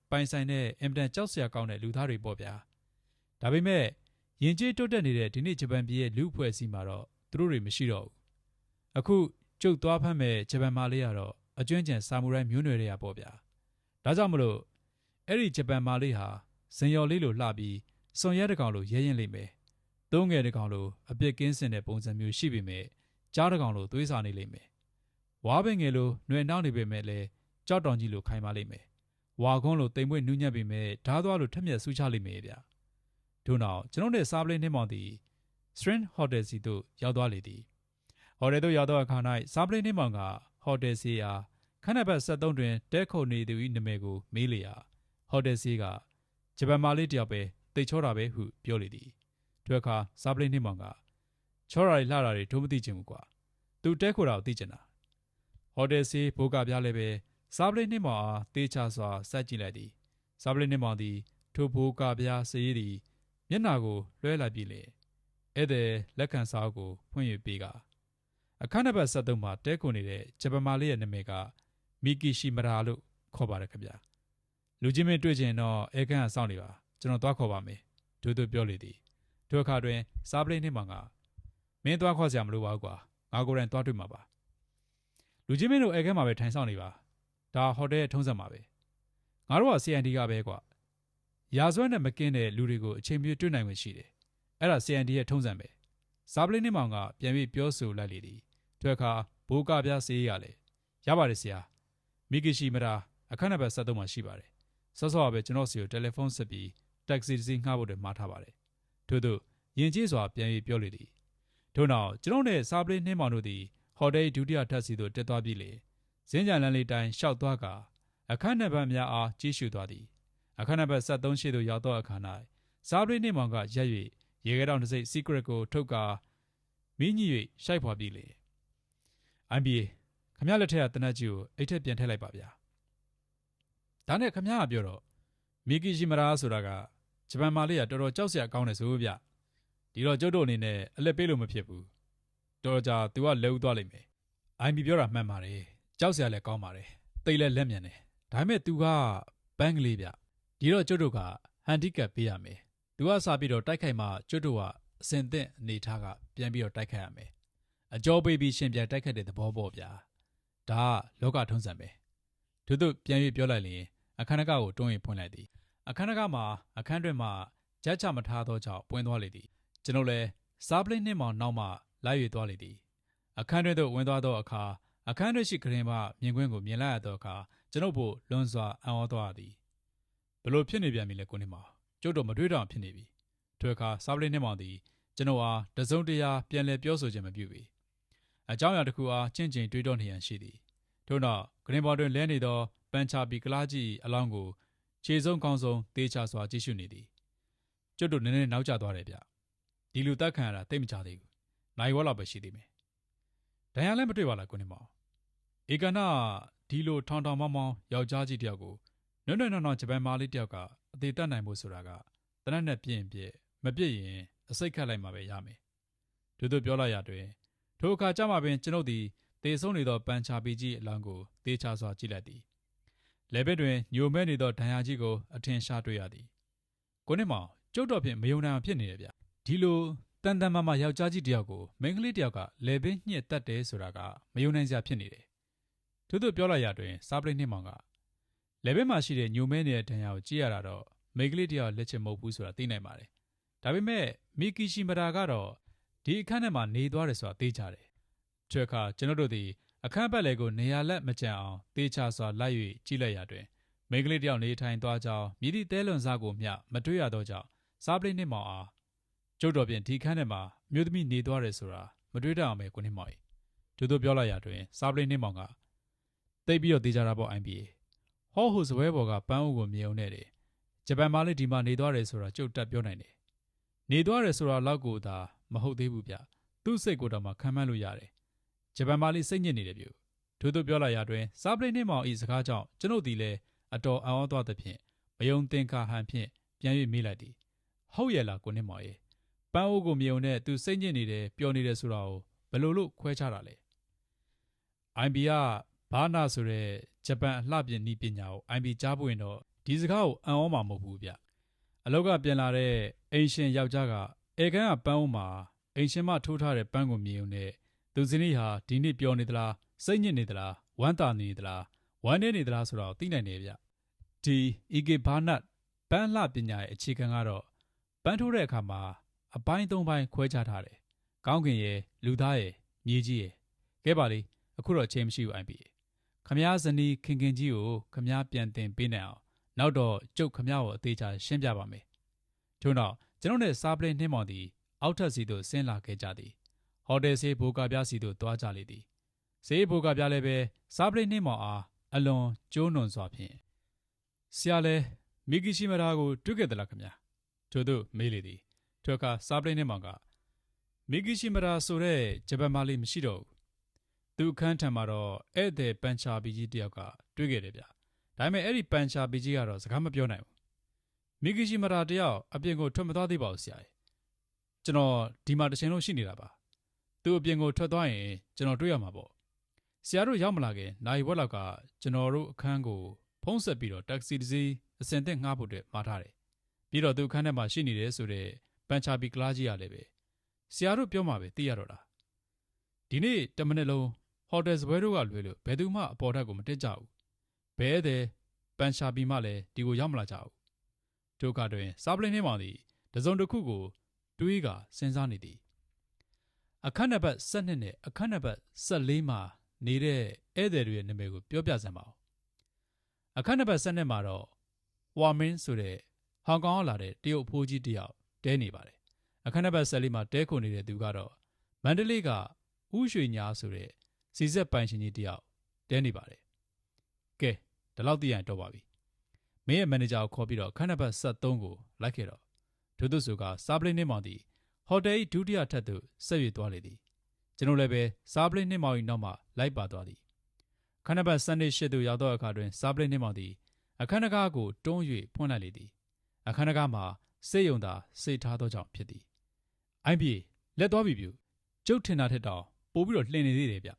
ပိုင်ဆိုင်တဲ့အင်မတန်ကြောက်စရာကောင်းတဲ့လူသားတွေပေါ့ဗျာဒါပေမဲ့ယဉ်ကျေးတိုးတက်နေတဲ့ဒီနေ့ဂျပန်ပြည်ရဲ့လူအဖွဲ့အစည်းမှာတော့သူတို့တွေမရှိတော့ဘူးအခုကျုပ်သွားဖမ်းမဲ့ဂျပန်မာလေးကတော့အကျွမ်းကျန်ဆာမူရိုင်းမျိုးနွယ်တွေကပေါ့ဗျာဒါကြောင့်မလို့အဲ့ဒီဂျပန်မာလေးဟာဇင်ယော်လေးလိုလှပြီးစွန်ရဲတကောင်လိုရဲရင်လိမ့်မယ်သုံးငယ်တကောင်လိုအပြစ်ကင်းစင်တဲ့ပုံစံမျိုးရှိပေမဲ့ကြားတကောင်လိုသွေးစာနေလိမ့်မယ်ဝါးပင်ငယ်လိုနှွယ်နှောင်းနေပေမဲ့လည်းကြောက်တောင်ကြီးလိုခိုင်ပါလိမ့်မယ်ဝါကုန်းလိုတိမ်မွေ့နူးညံ့ပေမဲ့ဓားသွားလိုထက်မြက်ဆူချလိမ့်မယ်ဗျထို့နောက်ကျွန်တော်နဲ့စားပလင်းနှင်းမောင်သည် String Hotel စီသို့ရောက်သွားလေသည်ဟိုတယ်သို့ရောက်သောအခါ၌စားပလင်းနှင်းမောင်ကဟိုတယ်စီယာခဏဘက်73တွင်တဲခုန်နေသူ၏နာမည်ကိုမေးလျာဟိုတယ်စီကဂျပန်မာလေးတယောက်ပဲတိတ်ချောတာပဲဟုပြောလေသည်ထိုအခါစားပလင်းနှင်းမောင်ကချောတာတွေလှတာတွေတို့မသိချင်ဘူးကွာသူတဲခိုတာကိုသိချင်တာဟိုတယ်စီဘိုးကပြားလည်းပဲစားပလင်းနှင်းမောင်အားတေးချစွာစက်ကြည့်လိုက်သည်စားပလင်းနှင်းမောင်သည်ထိုဘိုးကပြားစေးသည်မျက်နှာကိုလွှဲလိုက်ပြီလေဧည့်သည်လက်ခံစာအုပ်ကိုဖွင့်၍ပေးကအခန်းနံပါတ်73မှာတဲခုန်နေတဲ့ဂျပန်မာလေးရဲ့နာမည်ကမီကီရှီမရာလို့ခေါ်ပါတယ်ခင်ဗျာလူချင်းမင်းတွေ့ချင်တော့အဲခန်းကစောင့်နေပါကျွန်တော်သွားခေါ်ပါမယ်တို့တို့ပြောလေသည်ထိုအခါတွင်စားပလင်းနှင်းမောင်ကမင်းသွားခေါ်စရာမလိုပါဘူးကွာငါကိုယ်တိုင်သွားတွေ့မှာပါလူချင်းမင်းတို့အဲခန်းမှာပဲထိုင်ဆောင်နေပါဒါဟိုတယ်ရဲ့ထုံးစံပါပဲငါတို့က CND ကပဲကွာရာဇဝတ်နဲ့မကင်းတဲ့လူတွေကိုအချိန်ပြည့်တွေ့နိုင်ဝင်ရှိတယ်အဲ့ဒါ CND ရဲ့ထုံးစံပဲစားပလင်းနှင်းမောင်ကပြန်ပြီးပြောဆိုလိုက်လေသည်ထိုအခါဘိုးကပြားစေးရလေရပါတယ်ဆရာမီကီရှီမရာအခန်းနံပါတ်73မှာရှိပါတယ်စောစောကပဲကျွန်တော်စီကိုတယ်လီဖုန်းဆက်ပြီးတက္ကစီတစ်စီးငှားဖို့တည်းမှားထားပါတယ်ထို့သို့ယဉ်ကျေးစွာပြန်ပြီးပြောလေသည်ထို့နောက်ကျွန်တော်နဲ့စားပလင်းနှင်းမောင်တို့သည်ဟိုတယ်ဒုတိယထပ်စီသို့တက်သွားပြီးလေဇင်းကြံလန်းလေးတိုင်းရှောက်သွားကအခန်းနံပါတ်များအားကြီးရှုသွားသည်အခန်းနံပါတ်73ရှိသို့ရောက်သောအခါ၌စားပလင်းနှင်းမောင်ကရက်၍ရေခဲတောင်တစ်စိတ် secret ကိုထုတ်ကာမင်းကြီး၍ရှိုက်ဖွာပြီးလေအိုင်ဘီခမရလက်ထက်ကတနက်ကြီးကိုအိတ်ထက်ပြန်ထည့်လိုက်ပါဗျာဒါနဲ့ခမရကပြောတော့မီကီရှီမရာဆိုတာကဂျပန်မာလေးကတော်တော်ကြောက်စရာကောင်းတယ်ဆိုဗျဒီတော့ကျုပ်တို့အနေနဲ့အလက်ပေးလို့မဖြစ်ဘူးတော်ကြာသူကလဲဦးသွားလိမ့်မယ်အိုင်ဘီပြောတာမှန်ပါတယ်ကြောက်စရာလည်းကောင်းပါတယ်တိတ်လည်းလက်မြန်တယ်ဒါပေမဲ့သူကဘန်းကလေးဗျဒီတော့ကျုပ်တို့ကဟန်ဒီကပ်ပေးရမယ် သူကစားပြီးတော့တိုက်ခိုက်မှကျွတ်တို့ကအစင်သင့်အနေထားကပြန်ပြီးတော့တိုက်ခိုက်ရမယ်အကြောပေးပြီးရှင်ပြန်တိုက်ခိုက်တဲ့သဘောပေါ့ဗျာဒါကလောကထုံးစံပဲသူတို့ပြန်၍ပြောလိုက်ရင်အခန်းတကားကိုတွန်းရင်ဖွင့်လိုက်သည်အခန်းတကားမှာအခန်းတွင်မှဂျက်ချမထားသောကြောင့်ပွင့်သွားလေသည်ကျွန်ုပ်လည်းစားပလင်းနှင့်မောင်နောက်မှလိုက်၍သွားလေသည်အခန်းတွင်သို့ဝင်သွားသောအခါအခန်းတွင်ရှိကရင်မှမြင်ကွင်းကိုမြင်လိုက်ရသောအခါကျွန်ုပ်ဖို့လွန်စွာအံ့ဩသွားသည်ဘလို့ဖြစ်နေပြန်ပြီလဲကိုနေမောင်ကျုပ်တို့မတွေ့တော့ဖြစ်နေပြီထိုအခါစားပလင်းနှင့်မောင်သည်ကျွန်ုပ်အားတစုံတရာပြန်လည်ပြောဆိုခြင်းမပြုပေအကြောင်းအရာတစ်ခုအားချင်းချင်းတွေးတောနေရန်ရှိသည်ထို့နောက်ကရင်ပေါ်တွင်လဲနေသောပန်ချာပီကလားကြီးအလောင်းကိုခြေဆုံးကောင်းဆုံးတေးချစွာကြည့်ရှုနေသည်ကျွတ်တို့နည်းနည်းနောက်ကျသွားတယ်ဗျဒီလူတက်ခံရတာသိမကြသေးဘူးနိုင်ဝက်လောက်ပဲရှိသေးမယ်ဒဏ်ရာလည်းမတွေ့ပါလားကိုနေမောင်ဧကနာဒီလိုထောင်ထောင်မောင်းမောင်းယောက်ျားကြီးတယောက်ကိုနွန့်ဂျပန်မာလေးတယောက်ကအသေးတက်နိုင်ဖို့ဆိုတာကတနက်နဲ့ပြည့်မပြည့်ရင်အစိတ်ခတ်လိုက်မှာပဲရမယ်တို့ပြောလိုက်ရတွင်ထိုအခါကျမှပင်ကျွန်ုပ်သည်တေဆုံးနေသောပန်ချာပီကြီးအလောင်းကိုတေးချစွာကြည့်လိုက်သည်လက်ဘက်တွင်ညိုမဲနေသောဒဏ်ရာကြီးကိုအထင်ရှားတွေ့ရသည်ကိုနေမောင်ကျုပ်တော်ဖြင့်မယုံနိုင်အောင်ဖြစ်နေတယ်ဗျဒီလိုတန်တန်မာမာယောက်ျားကြီးတယောက်ကိုမိန်းကလေးတယောက်ကလေပင်ညှစ်တက်တယ်ဆိုတာကမယုံနိုင်စရာဖြစ်နေတယ်တို့ပြောလိုက်ရတွင်စားပလိတ်နှင့်မောင်ကလေပင်မှာရှိတဲ့ညိုမဲနေတဲ့ဒဏ်ရာကိုကြည့်ရတာတော့မိန်းကလေးတယောက်လက်ချက်မဟုတ်ဘူးဆိုတာသိနိုင်ပါတယ်ဒါပေမဲ့မီကီရှီမရာကတော့ဒီအခန်းထဲမှာနေသွားတယ်ဆိုတာသိကြတယ်။ဒီအခါကျွန်တော်တို့သည်အခန်းပတ်လည်ကိုနေရာလက်မကျန်အောင်တေးချစွာလိုက်၍ကြည့်လိုက်ရတွင်မိန်းကလေးတယောက်နေထိုင်သွားကြောင်းမြည်သည့်တဲလွန်စားကိုမျှမတွေ့ရသောကြောင့်စားပလိတ်နှင့်မောင်အားကျုပ်တော်ဖြင့်ဒီခန်းထဲမှာမြို့သမီးနေသွားတယ်ဆိုတာမတွေ့တတ်အောင်ပဲကိုနှင့်မောင်၏တို့ပြောလိုက်ရတွင်စားပလိတ်နှင့်မောင်ကတိတ်ပြီးတော့တေးကြတာပေါ့ IPA ဟောဟိုစပွဲပေါ်ကပန်းအုပ်ကိုမြင်ုံနဲ့တယ်ဂျပန်မာလေးဒီမှာနေသွားတယ်ဆိုတာကျုပ်တက်ပြောနိုင်တယ်နေသွားတယ်ဆိုတာလောက်ကိုသာမဟုတ်သေးဘူးဗျသူ့စိတ်ကိုယ်တော်မှခံမှန်းလို့ရတယ်ဂျပန်မာလေးစိတ်ညစ်နေတယ်ပြုတို့ပြောလိုက်ရတွင်စားပလိတ်နှင့်မောင်ဤစကားကြောင့်ကျွန်ုပ်သည်လည်းအတော်အံ့ဩသွားသဖြင့်မယုံသင်္ကာဟန်ဖြင့်ပြန်၍မေးလိုက်သည်ဟုတ်ရဲ့လားကိုနှင့်မောင်ရဲ့ပန်းအိုးကိုမြုံနဲ့သူစိတ်ညစ်နေတယ်ပျော်နေတယ်ဆိုတာကိုဘယ်လိုလို့ခွဲခြားတာလဲ IB ကဘာနာဆိုတဲ့ဂျပန်အလှပြင်နည်းပညာကို IB ကြားပွင့်တော့ဒီစကားကိုအံ့ဩမှာမဟုတ်ဘူးဗျအလောက်ကပြန်လာတဲ့အိမ်ရှင်ယောက်ျားကဧကန်ကပန်းအိုးမှာအိမ်ရှင်မထိုးထားတဲ့ပန်းကိုမြင်ုံနဲ့သူစင်းဟာဒီနေ့ပျော်နေသလားစိတ်ညစ်နေသလားဝမ်းသာနေသလားဝမ်းနေနေသလားဆိုတာကိုသိနိုင်တယ်ဗျဒီ EK ဘာနတ်ပန်းလှပညာရဲ့အခြေခံကတော့ပန်းထိုးတဲ့အခါမှာအပိုင်း၃ပိုင်းခွဲခြားထားတယ်ကောင်းကင်ရဲ့လူသားရဲ့မြေကြီးရဲ့ကဲပါလေအခုတော့အချိန်မရှိဘူး IB ခမားဇနီးခင်ကြီးကိုခမားပြန်တင်ပေးနိုင်အောင်နောက်တော့ကျုပ်ခမားကိုအသေးချာရှင်းပြပါမယ်ထို့နောက်ကျွန်တော်နဲ့စားပလင်းနှင်းမောင်သည်အောက်ထပ်စီသို့ဆင်းလာခဲ့ကြသည်ဟိုတယ်ဆေးဘိုကာပြားစီသို့သွားကြလေသည်ဆေးဘိုကာပြားလည်းပဲစားပလင်းနှင်းမောင်အားအလွန်ကျိုးနွန်စွာဖြင့်ဆရာလဲမီကီရှိမရာကိုတွေ့ခဲ့သလားခမားထို့သို့မေးလေသည်ထိုအခါစားပလင်းနှင်းမောင်ကမီကီရှိမရာဆိုတဲ့ဂျပန်မာလေးမရှိတော့ဘူးသူအခန်းထံမှာတော့ဧည့်သည်ပန်ချာပီကြီးတယောက်ကတွေ့ခဲ့တယ်ဗျဒါပေမဲ့အဲ့ဒီပန်ချာပီကြီးကတော့စကားမပြောနိုင်ဘူးမီကီရှိမရာတယောက်အပြင်ကိုထွက်မသွားသေးပါဘူးဆရာကျွန်တော်ဒီမှာတစ်ချိန်လုံးရှိနေတာပါသူအပြင်ကိုထွက်သွားရင်ကျွန်တော်တွေ့ရမှာပေါ့ဆရာတို့ရောက်မလာခင်နိုင်ဝက်လောက်ကကျွန်တော်တို့အခန်းကိုဖုံးဆက်ပြီးတော့တက္ကစီတစ်စီးအစင်သက်ငှားဖို့အတွက်မှာထားတယ်ပြီးတော့သူအခန်းထဲမှာရှိနေတယ်ဆိုတဲ့ပန်ချာပီကလားကြီးရလည်းပဲဆရာတို့ပြောမှာပဲသိရတော့တာဒီနေ့တမနစ်လုံးဟိုတယ်စပွဲတို့ကလွယ်လို့ဘယ်သူမှအပေါ်ထက်ကိုမတက်ကြဘူးဘဲတဲ့ပန်ချာပီမှလည်းဒီကိုရောက်မလာကြဘူးတို့ကတွင်စားပလင်းနှင်းမောင်သည်တစုံတစ်ခုကိုတွေးကစဉ်းစားနေသည်အခန်းနံပါတ်12နဲ့အခန်းနံပါတ်14မှာနေတဲ့ဧည့်သည်တွေရဲ့နာမည်ကိုပြောပြစမ်းပါဦးအခန်းနံပါတ်12မှာတော့ဝါမင်းဆိုတဲ့ဟောင်ကောင်ကလာတဲ့တရုတ်အဖိုးကြီးတယောက်တဲနေပါတယ်အခန်းနံပါတ်14မှာတဲခုနေတဲ့သူကတော့မန္တလေးကဥရွှေညာဆိုတဲ့စီဆက်ပိုင်ရှင်ကြီးတယောက်တဲနေပါတယ်ကဲဒီလောက်သိရင်တော့ပါပြီမင်းရဲ့မန်နေဂျာကိုခေါ်ပြီးတော့အခန်းနံပါတ်73ကိုလိုက်ခဲ့တော့ဒုသူဆိုကစားပလင်းနှင်းမောင်သည်ဟိုတယ်၏ဒုတိယထပ်သို့ဆက်၍သွားလေသည်ကျွန်တော်လည်းပဲစားပလင်းနှင်းမောင်၏နောက်မှလိုက်ပါသွားသည်အခန်းနံပါတ်78သို့ရောက်သောအခါတွင်စားပလင်းနှင်းမောင်သည်အခန်းတကားကိုတွန်း၍ဖွင့်လိုက်လေသည်အခန်းတကားမှာစိတ်ယုံသာစိတ်ထားသောကြောင့်ဖြစ်သည်အိုင်ပြေလက်သွားပြီပြုကျုပ်ထင်တာထက်တောင်ပိုပြီးတော့လှင်နေသေးတယ်ဗျ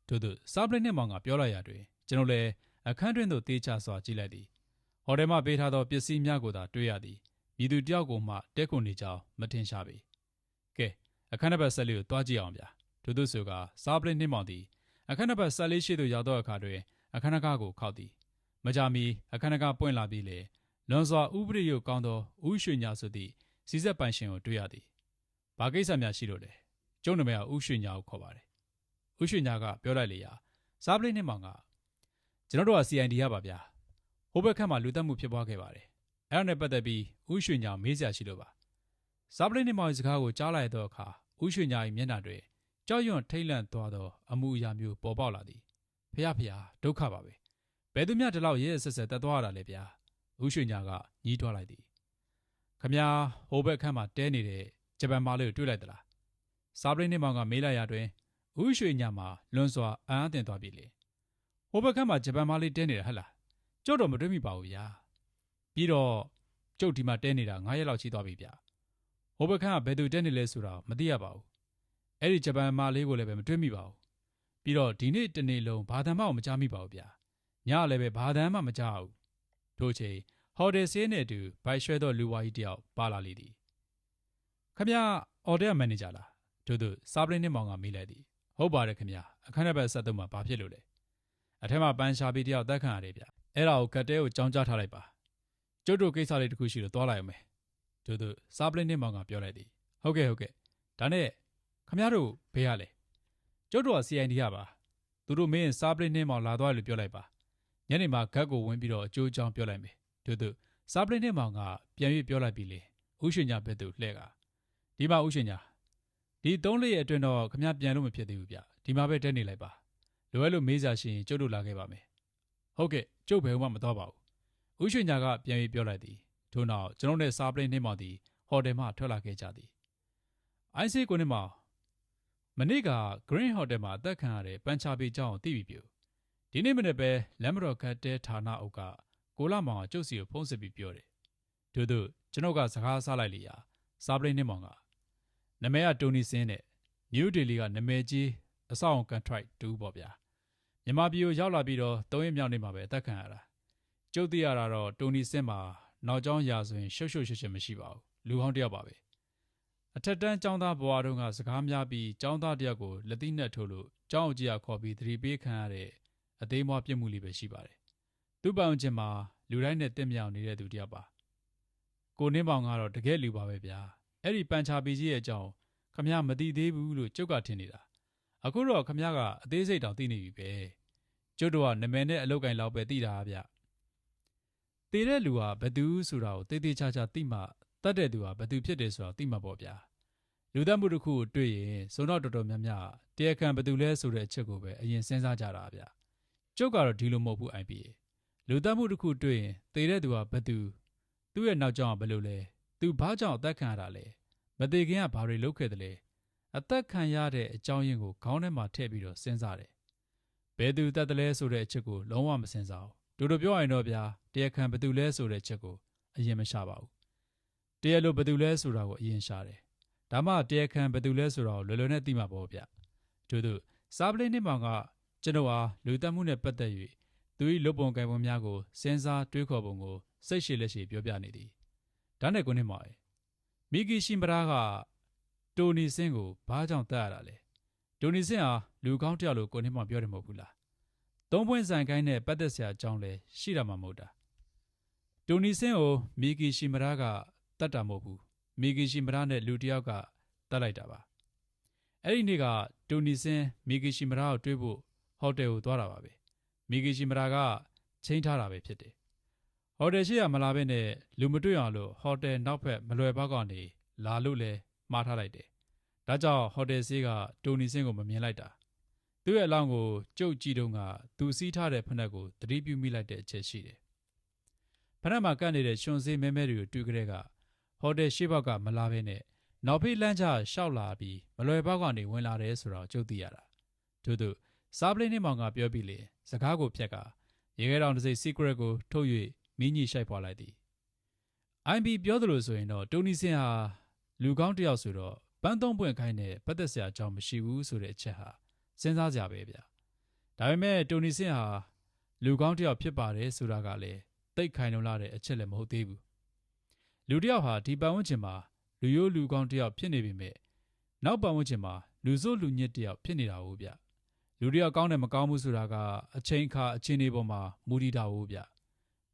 တို့သူစားပလင်းနှင်းမောင်ကပြောလိုက်ရတွင်ကျွန်တော်လည်းအခန်းတွင်သို့တေးချစွာကြည့်လိုက်သည်ဟိုတယ်မှပေးထားသောပစ္စည်းများကိုသာတွေ့ရသည် မြည်သူတယောက်ကိုမှတဲခုန်နေကြောင်းမထင်ရှားပေကဲအခန်းနံပါတ်14ကိုတွားကြည့်အောင်ဗျာထို့သူဆိုကစားပလင်းနှင်းမောင်သည်အခန်းနံပါတ်14ရှိသို့ရောက်သောအခါတွင်အခန်းနကားကိုခောက်သည်မကြာမီအခန်းနကားပွင့်လာပြီးလေလွန်စွာဥပရိယကောင်းသောဦးရွှေညာဆိုသည့်စီဆက်ပိုင်ရှင်ကိုတွေ့ရသည်ဘာကိစ္စများရှိလို့လဲကျုံနာမည်ကဦးရွှေညာကိုခေါ်ပါတယ်ဦးရွှေညာကပြောလိုက်လေရာစားပလင်းနှင်းမောင်ကကျွန်တော်တို့က CID ရပါဗျာဟိုဘက်ခန့်မှာလူတက်မှုဖြစ်ပွားခဲ့ပါတယ်အဲ့ဒါနဲ့ပတ်သက်ပြီးဦးရွှေညာမေးစရာရှိလို့ပါစားပလင်းနှင်းမောင်ရဲ့စကားကိုကြားလိုက်သောအခါဦးရွှေညာ၏မျက်နှာတွင်ကြောက်ရွံ့ထိတ်လန့်သွားသောအမှုအရာမျိုးပေါ်ပေါက်လာသည်ဖះဒုက္ခပါပဲဘယ်သူမျှဒီလောက်ရဲရဲဆက်ဆက်တက်သွားရတာလဲဗျာဦးရွှေညာကညှိတွားလိုက်သည်ခမညာဟိုဘက်ခန့်မှာတဲနေတဲ့ဂျပန်မားလေးကိုတွေ့လိုက်သလားစားပလင်းနှင်းမောင်ကမေးလိုက်ရာတွင်ဦးရွှေညာမှာလွန်စွာအံ့အားသင့်သွားပြီလေဟိုဘက်ခန့်မှာဂျပန်မားလေးတဲနေတာဟဲ့လားကျုပ်တော့မတွေ့မိပါဘူးဗျာပြီးတော့ကျုပ်ဒီမှာတဲနေတာ9ရက်လောက်ရှိသွားပြီဗျာဟိုဘက်ခန့်ကဘယ်သူတဲနေလဲဆိုတာမသိရပါဘူးအဲ့ဒီဂျပန်မားလေးကိုလည်းပဲမတွေ့မိပါဘူးပြီးတော့ဒီနေ့တနေ့လုံးဘာသံမှမကြားမိပါဘူးဗျာညလည်းပဲဘာသံမှမကြားဘူးထို့ချိန်ဟိုတယ်ဆေးနဲ့အတူဘိုက်ရွှဲသောလူဝါကြီးတယောက်ပါလာလေသည်ခမရအော်တယ်မန်နေဂျာလားတို့စားပလင်းနှင်းမောင်ကမေးလိုက်သည်ဟုတ်ပါတယ်ခမရအခန်းနံပါတ်73မှာဘာဖြစ်လို့လဲအထက်မှာပန်းရှာပြီးတယောက်တက်ခံရတယ်ဗျအဲ့ဒါကိုကတ်တဲကိုကြောင်းကြားထားလိုက်ပါကျုပ်တို့ကိစ္စလေးတစ်ခုရှိလို့သွားလိုက်အောင်မယ်တို့စားပလင်းနှင်းမောင်ကပြောလိုက်သည်ဟုတ်ကဲ့ဒါနဲ့ခမရတို့ဘေးရလဲကျုပ်တို့က CID ရပါသူတို့မင်းစားပလင်းနှင်းမောင်လာသွားလို့ပြောလိုက်ပါညနေမှာဂတ်ကိုဝင်ပြီးတော့အကျိုးအကြောင်းပြောလိုက်မယ်တို့စားပလင်းနှင်းမောင်ကပြန်၍ပြောလိုက်ပြီလေဥရွှေညာဘက်သို့လှဲ့ကဒီမှာဥရွှေညာဒီ3လေးရဲ့အတွင်းတော့ခမရပြန်လို့မဖြစ်သေးဘူးဗျဒီမှာပဲတဲနေလိုက်ပါလိုအပ်လို့မေးစားရှင်ကျုပ်တို့လာခဲ့ပါမယ်ဟုတ်ကဲ့ကျုပ်ဘယ်မှမသွားပါဘူးဥရွှေညာကပြန်၍ပြောလိုက်သည်ထို့နောက်ကျွန်တော်နဲ့စားပလင်းနှင်းမောင်သည်ဟိုတယ်မှထွက်လာခဲ့ကြသည်အိုင်းစေးကိုနှင်းမောင်မနေ့က Green Hotel မှာအသက်ခံရတဲ့ပန်းချာပေเจ้าကိုသိပြီပြူဒီနေ့မနေ့ပဲလမ်းမတော်ကတ်တဲဌာနအုပ်ကကိုလာမောင်ကကျုပ်စီကိုဖုန်းဆက်ပြီးပြောတယ်တို့ကျွန်တော်ကစကားဆလိုက်လေရာစားပလင်းနှင်းမောင်ကနာမည်ကတိုနီစင်းနဲ့ New Delhi ကနာမည်ကြီးအဆောက်အုံ contract တူပေါ့ဗျာမြန်မာပြည်ကိုရောက်လာပြီးတော့3ရက်မြောက်နေ့မှာပဲအသက်ခံရတာကျုပ်သိရတာတော့တိုနီစင်းမှာနောက်ကျောင်းရာဆိုရင်ရှုပ်ရှက်မရှိပါဘူးလူဟောင်းတယောက်ပါပဲအထက်တန်းကျောင်းသားဘဝတုန်းကစကားများပြီးကျောင်းသားတယောက်ကိုလက်သီးနဲ့ထိုးလို့ကျောင်းအကြီးကခေါ်ပြီးသတိပေးခံရတဲ့အသေးမွားပြစ်မှုလေးပဲရှိပါတယ်သူ့ပိုင်ချင်းမှာလူတိုင်းနဲ့တင့်မြောင်နေတဲ့သူတယောက်ပါကိုနှင်းပေါင်ကတော့တကယ်လူပါပဲဗျာအဲ့ဒီပန်ချာပီကြီးရဲ့အကြောင်းခမရမသိသေးဘူးလို့ကျုပ်ကထင်နေတာအခုတော့ခမရကအသေးစိတ်တောင်သိနေပြီပဲကျုပ်တို့ကနာမည်နဲ့အလုပ်ကိုင်လောက်ပဲသိတာဗျသေတဲ့လူကဘယ်သူဆိုတာကိုသေချာသိမှတတ်တဲ့သူကဘယ်သူဖြစ်တယ်ဆိုတာသိမှာပေါ့ဗျာလူသတ်မှုတစ်ခုကိုတွေ့ရင်စုံတော့တော်များများတရားခံဘယ်သူလဲဆိုတဲ့အချက်ကိုပဲအရင်စဉ်းစားကြတာဗျကျုပ်ကတော့ဒီလိုမဟုတ်ဘူး IP လူသတ်မှုတစ်ခုတွေ့ရင်သေတဲ့သူကဘယ်သူသူ့ရဲ့နောက်ကျောင်းကဘယ်လိုလဲသူဘာကြောင့်အသက်ခံရတာလဲမသေးခင်ကဘာတွေလုပ်ခဲ့တယ်လဲအသက်ခံရတဲ့အကြောင်းရင်းကိုခေါင်းထဲမှာထည့်ပြီးတော့စဉ်းစားတယ်ဘယ်သူတတ်တယ်လဲဆိုတဲ့အချက်ကိုလုံးဝမစဉ်းစားဘူးတို့ပြောရရင်တော့ဗျာတရားခံဘယ်သူလဲဆိုတဲ့အချက်ကိုအရင်မရှာပါဘူးတရားလို့ဘယ်သူလဲဆိုတာကိုအရင်ရှာတယ်ဒါမှတရားခံဘယ်သူလဲဆိုတာကိုလွယ်လွယ်နဲ့သိမှာပေါ့ဗျတို့စားပလင်းနှင်းမောင်ကကျွန်တော်ဟာလူသတ်မှုနဲ့ပတ်သက်၍သူ၏လုပ်ပုံကိုင်ပုံများကိုစဉ်းစားတွေးခေါ်ပုံကိုစိတ်ရှည်လက်ရှည်ပြောပြနေသည်ဒါနဲ့ကိုနှင်းမောင်မီကီရှိမရာကတိုနီစင်းကိုဘာကြောင့်တတ်ရတာလဲတိုနီစင်းဟာလူကောင်းတယောက်လို့ကိုနှင်းမောင်ပြောတယ်မဟုတ်ဘူးလားသုံးပွင့်ဆိုင်ကိုင်းနဲ့ပတ်သက်စရာအကြောင်းလဲရှိတာမှမဟုတ်တာတိုနီစင်းကိုမီကီရှိမရာကတတ်တာမဟုတ်ဘူးမီကီရှိမရာနဲ့လူတယောက်ကတတ်လိုက်တာပါအဲ့ဒီနေ့ကတိုနီစင်းမီကီရှိမရာကိုတွေ့ဖို့ဟိုတယ်ကိုသွားတာပါပဲမီကီရှိမရာကချိန်ထားတာပဲဖြစ်တယ်ဟိုတယ်ရှိရမလာဘဲနဲ့လူမတွေ့အောင်လို့ဟိုတယ်နောက်ဘက်မလွယ်ပေါက်ကနေလာလို့လဲမှားထားလိုက်တယ်ဒါကြောင့်ဟိုတယ်ဆေးကတိုနီစင်းကိုမမြင်လိုက်တာသူ့ရဲ့အလောင်းကိုကျုပ်ကြည့်တော့ကသူစီးထားတဲ့ဖနက်ကိုသတိပြုမိလိုက်တဲ့အချက်ရှိတယ်ဖနက်မှာကပ်နေတဲ့ရှင်ဆေးမဲမဲတွေကိုတွေ့ကြတဲ့ကဟိုတယ်ရှိဘောက်ကမလာဘဲနဲ့နောက်ဖေးလမ်းချရှောက်လာပြီးမလွယ်ပေါက်ကနေဝင်လာတယ်ဆိုတော့ကျုပ်သိရတာတို့စားပလင်းနှင်းမောင်ကပြောပြီးလေစကားကိုဖြက်ကရေခဲတောင်တစ်စိတ် secret ကိုထုတ်၍မင်းကြီးရှိုက်ဖွာလိုက်သည် IB ပြောသလိုဆိုရင်တော့တိုနီစင်ဟာလူကောင်းတစ်ယောက်ဆိုတော့ပန်းသုံးပွင့်ခိုင်းတဲ့ပတ်သက်စရာအကြောင်းမရှိဘူးဆိုတဲ့အချက်ဟာစဉ်းစားကြပဲဗျာဒါပေမဲ့တိုနီစင်ဟာလူကောင်းတစ်ယောက်ဖြစ်ပါတယ်ဆိုတာကလည်းတိတ်ခိုင်လုံလာတဲ့အချက်လည်းမဟုတ်သေးဘူး လူတစ်ယောက်ဟာဒီပတ်ဝန်းကျင်မှာလူရိုးလူကောင်းတစ်ယောက်ဖြစ်နေပေမဲ့နောက်ပတ်ဝန်းကျင်မှာလူစိုးလူညစ်တစ်ယောက်ဖြစ်နေတာဟုတ်ဗျလူတစ်ယောက်ကောင်းတယ်မကောင်းဘူးဆိုတာကအချိန်အခါအခြေအနေပေါ်မှာမူတည်တာဟုတ်ဗျ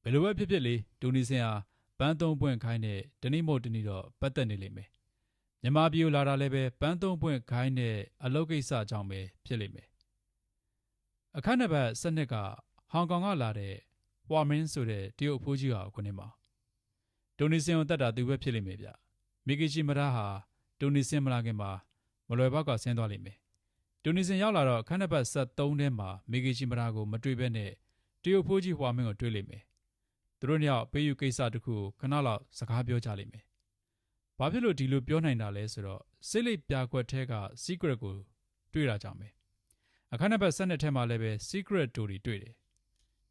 ဘယ်လိုပဲဖြစ်ဖြစ်လေတူနီစင်ဟာပန်းသုံးပွင့်ခိုင်းတဲ့တနည်းမို့တနည်းတော့ပတ်သက်နေလိမ့်မယ်မြန်မာပြည်လာတာလည်းပဲပန်းသုံးပွင့်ခိုင်းတဲ့အလုပ်ကိစ္စအကြောင်းပဲဖြစ်လိမ့်မယ်အခန်းနံပါတ်7ကဟောင်ကောင်ကလာတဲ့ဟွာမင်းဆိုတဲ့တရုတ်အဖိုးကြီးဟာခုနှစ်မှာတူနီစင်ကိုတတ်တာသူပဲဖြစ်လိမ့်မယ်ဗျမီကီချီမရာဟာတူနီစင်မလာခင်မှာမလွယ်ပေါက်ကဆင်းသွားလိမ့်မယ်တူနီစင်ရောက်လာတော့အခန်းနံပါတ်73ထဲမှာမီကီချီမရာကိုမတွေ့ဘဲနဲ့တရုတ်အဖိုးကြီးဟွာမင်းကိုတွေ့လိမ့်မယ်သူတို့နှစ်ယောက်ပေးယူကိစ္စတစ်ခုခဏလောက်စကားပြောကြလိမ့်မယ်ဘာဖြစ်လို့ဒီလိုပြောနိုင်တာလဲဆိုတော့စိတ်လိပ်ပြာကွက်ထဲက secret ကိုတွေ့တာကြောင့်ပဲအခန်းနံပါတ်7ထဲမှာလည်းပဲ secret တူတွေတွေ့တယ်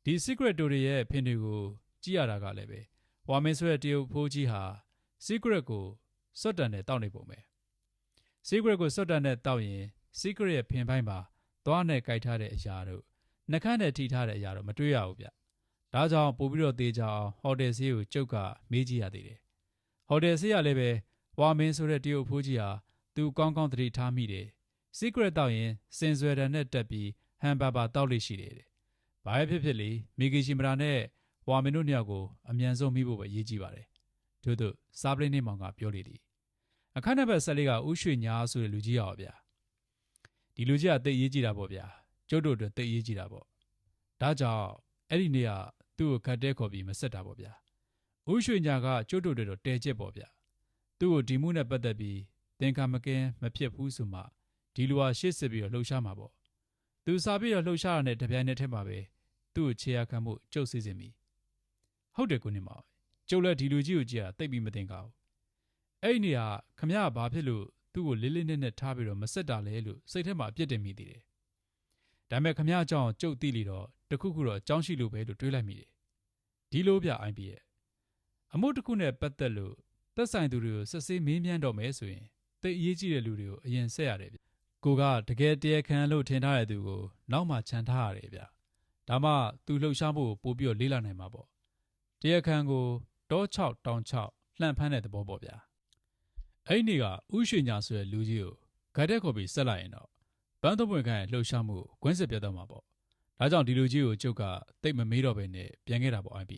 ဒီ secret တူတွေရဲ့အဖြစ်တွေကိုကြည့်ရတာကလည်းပဲဝါမင်းဆိုတဲ့တရုတ်ဖိုးကြီးဟာ secret ကိုစွတ်တန်နဲ့တောက်နေပုံပဲ secret ကိုစွတ်တန်နဲ့တောက်ရင် secret ရဲ့ဖင်ပိုင်းမှာသွားနဲ့ကြိုက်ထားတဲ့အရာတို့နှကန်းနဲ့ထိထားတဲ့အရာတို့မတွေ့ရဘူးဗျဒါကြောင့်ပို့ပြီးတော့သေးကြအောင်ဟိုတယ်ဆေးကိုကျုပ်ကမေးကြည့်ရသေးတယ်ဟိုတယ်ဆေးရလည်းပဲဝါမင်းဆိုတဲ့တရုတ်ဖိုးကြီးဟာသူကောင်းကောင်းသတိထားမိတယ် secret တောက်ရင်စင်ဆွဲတန်နဲ့တက်ပြီးဟမ်ဘာဘာတောက်လိရှိတယ်ဘာပဲဖြစ်ဖြစ်လေမီကီရှီမရာနဲ့ဝါမင်းတို့နှစ်ယောက်ကိုအမြန်ဆုံးမိဖို့ပဲရေးကြည့်ပါတယ်တို့တို့စားပလင်းနေမောင်ကပြောလေသည်အခန်းနံပါတ်14ကဥရွှေညာဆိုတဲ့လူကြီးရောဗျာဒီလူကြီးကတိတ်ရေးကြည့်တာပေါ့ဗျာကျုပ်တို့အတွက်တိတ်ရေးကြည့်တာပေါ့ဒါကြောင့်အဲ့ဒီနေ့ကသူ့ကိုခတ်တဲခေါ်ပြီးမဆက်တာပေါ့ဗျာဥရွှေညာကကျုပ်တို့တွေတော့တဲကျက်ပေါ့ဗျာသူ့ကိုဒီမှုနဲ့ပတ်သက်ပြီးသင်္ကာမကင်းမဖြစ်ဘူးဆိုမှဒီလူဟာရှေ့စစ်ပြီးတော့လှုပ်ရှားမှာပေါ့သူစာပြီးတော့လှုပ်ရှားရတဲ့တပြိုင်နက်တည်းမှာပဲသူ့ကိုခြေရခံမှုကျုပ်စီစဉ်ပြီဟုတ်တယ်ကိုနေမောင်ကျုပ်လည်းဒီလူကြီးကိုကြည့်ရတိတ်ပြီးမတင်ကားဘူးအဲ့ဒီနေရာခမရဘာဖြစ်လို့သူ့ကိုလေးလေးနက်နက်ထားပြီးတော့မဆက်တာလဲလို့စိတ်ထဲမှာအပြစ်တင်မိသေးတယ်ဒါပေမဲ့ခမရအကြောင်းကျုပ်သိလိတော့တခုခုတော့အကြောင်းရှိလို့ပဲလို့တွေးလိုက်မိတယ်ဒီလိုပြအိုင်းပြီးရဲ့အမှုတစ်ခုနဲ့ပတ်သက်လို့သက်ဆိုင်သူတွေကိုစစ်ဆေးမေးမြန်းတော့မယ်ဆိုရင်တိတ်အရေးကြီးတဲ့လူတွေကိုအရင်ဆက်ရတယ်ဗျကိုကတကယ်တရားခံလို့ထင်ထားတဲ့သူကိုနောက်မှခြံထားရတယ်ဗျဒါမှသူလှုပ်ရှားဖို့ပို့ပြီးတော့လေးလာနိုင်မှာပေါ့တရားခံကိုတော6တောင်6လှန့်ဖမ်းတဲ့သဘောပေါ့ဗျာအဲ့ဒီနေ့ကဥရွှေညာဆိုတဲ့လူကြီးကိုဂတ်တက်ခေါ်ပြီးဆက်လိုက်ရင်တော့ဘန်းသုံးပွင့်ခန့်ရဲ့လှုပ်ရှားမှုကွင်းစစ်ပြတ်သွားမှာပေါ့ဒါကြောင့်ဒီလူကြီးကိုကျုပ်ကတိတ်မမေးတော့ဘဲနဲ့ပြန်ခဲ့တာပေါ့အိုင်ပြီ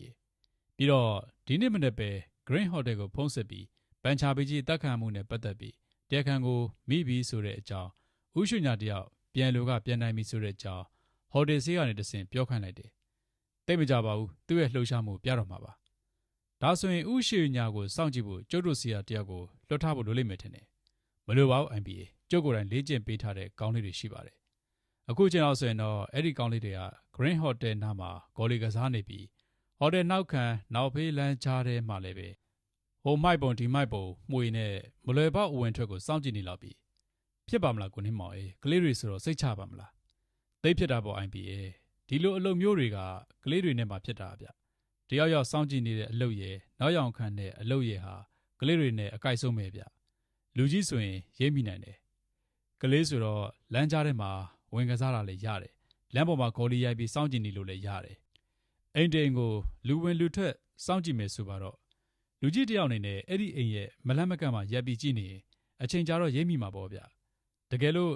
းပြီးတော့ဒီနေ့မနေ့ပဲ Green Hotel ကိုဖုန်းဆက်ပြီးဘန်ချာပီကြီးတက်ခံမှုနဲ့ပတ်သက်ပြီးတရားခံကိုမိပြီးဆိုတဲ့အကြောင်းဥရွှေညာတယောက်ပြန်လူကပြန်နိုင်ပြီဆိုတဲ့အကြောင်းဟိုတယ်ဆေးကနေတဆင့်ပြောခိုင်းလိုက်တယ်တိတ်မကြပါဘူးသူ့ရဲ့လှုပ်ရှားမှုပြတော့မှာပါဒါဆိုရင်ဥရွှေညာကိုစောင့်ကြည့်ဖို့ကျုပ်တို့စီယာတယောက်ကိုလွှတ်ထားဖို့လိုလိမ့်မယ်ထင်တယ်မလိုပါဘူး IPA ကျုပ်ကိုယ်တိုင်လေ့ကျင့်ပေးထားတဲ့ကောင်းလေးတွေရှိပါတယ်အခုချိန်တော့ဆိုရင်တော့အဲ့ဒီကောင်းလေးတွေက Green Hotel နားမှာဂေါ်လီကစားနေပြီးဟိုတယ်နောက်ခံနောက်ဖေးလမ်းကြားထဲမှာလည်းပဲဟိုမိုက်ပုံဒီမိုက်ပုံမှွေနဲ့မလွယ်ပေါက်အဝင်ထွက်ကိုစောင့်ကြည့်နေလောက်ပြီးဖြစ်ပါမလားကိုနှင်းမောင်ကလေးတွေဆိုတော့စိတ်ချပါမလားသိဖြစ်တာပေါ့ IPA ဒီလိုအလုပ်မျိုးတွေကကလေးတွေနဲ့မှဖြစ်တာဗျတယောက်ယောက်စောင့်ကြည့်နေတဲ့အလုပ်ရဲ့နောက်ယောင်ခံတဲ့အလုပ်ရဲ့ဟာကလေးတွေနဲ့အကိုက်ဆုံးပဲဗျလူကြီးဆိုရင်ရိပ်မိနိုင်တယ်ကလေးဆိုတော့လမ်းကြားထဲမှာဝင်ကစားတာလည်းရတယ်လမ်းပေါ်မှာဂေါ်လီရိုက်ပြီးစောင့်ကြည့်နေလို့လည်းရတယ်အိမ်တိမ်ကိုလူဝင်လူထွက်စောင့်ကြည့်မယ်ဆိုပါတော့လူကြီးတယောက်အနေနဲ့အဲ့ဒီအိမ်ရဲ့မလန့်မကန့်မှာရပ်ပြီးကြည့်နေရင်အချိန်ကြာတော့ရိပ်မိမှာပေါ့ဗျတကယ်လို့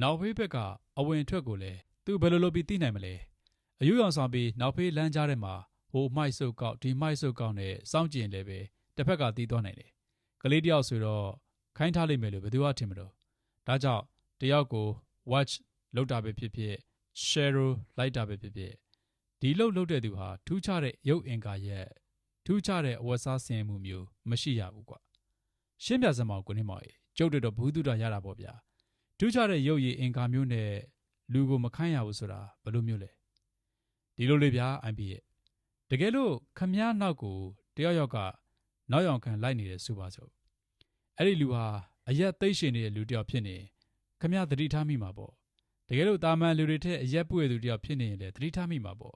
နောက်ဖေးဘက်ကအဝင်ထွက်ကိုလည်းသူဘယ်လိုလုပ်ပြီးသိနိုင်မလဲအယူရောင်ဆောင်ပြီးနောက်ဖေးလမ်းကြားထဲမှာဟိုမိုက်ဆုပ်ကောက်ဒီမိုက်ဆုပ်ကောက်နဲ့စောင့်ကြည့်ရင်လည်းပဲတစ်ဖက်ကတီးသွားနိုင်တယ်ကလေးတယောက်ဆိုတော့ခိုင်းထားလိမ့်မယ်လို့ဘယ်သူမှထင်မလို့ဒါကြောင့်တယောက်ကို watch လောက်တာပဲဖြစ်ဖြစ် share လိုက်တာပဲဖြစ်ဖြစ်ဒီလုပ်တဲ့သူဟာထူးခြားတဲ့ရုပ်အင်္ကာရဲ့ထူးခြားတဲ့အဝတ်စားဆင်မှုမျိုးမရှိရဘူးကွာရှင်းပြစမောင်ကိုနေမောင်ကျုပ်တို့တော့ဘူးတုဒရတာပေါ့ဗျာထူးခြားတဲ့ရုပ်ရည်အင်္ကာမျိုးနဲ့လူကိုမခိုင်းရဘူးဆိုတာဘယ်လိုမျိုးလဲဒီလိုလေဗျာ IB ရဲ့တကယ်လို့ခမည်းနောက်ကိုတယောက်ယောက်ကနောက်ယောင်ခံလိုက်နေတယ်ဆိုပါစို့အဲ့ဒီလူဟာအရက်သိပ်ရှင်နေတဲ့လူတယောက်ဖြစ်နေခမည်းသတိထားမိမှာပေါ့တကယ်လို့တာမန်လူတွေထက်အရက်ပွေသူတယောက်ဖြစ်နေရင်လည်းသတိထားမိမှာပေါ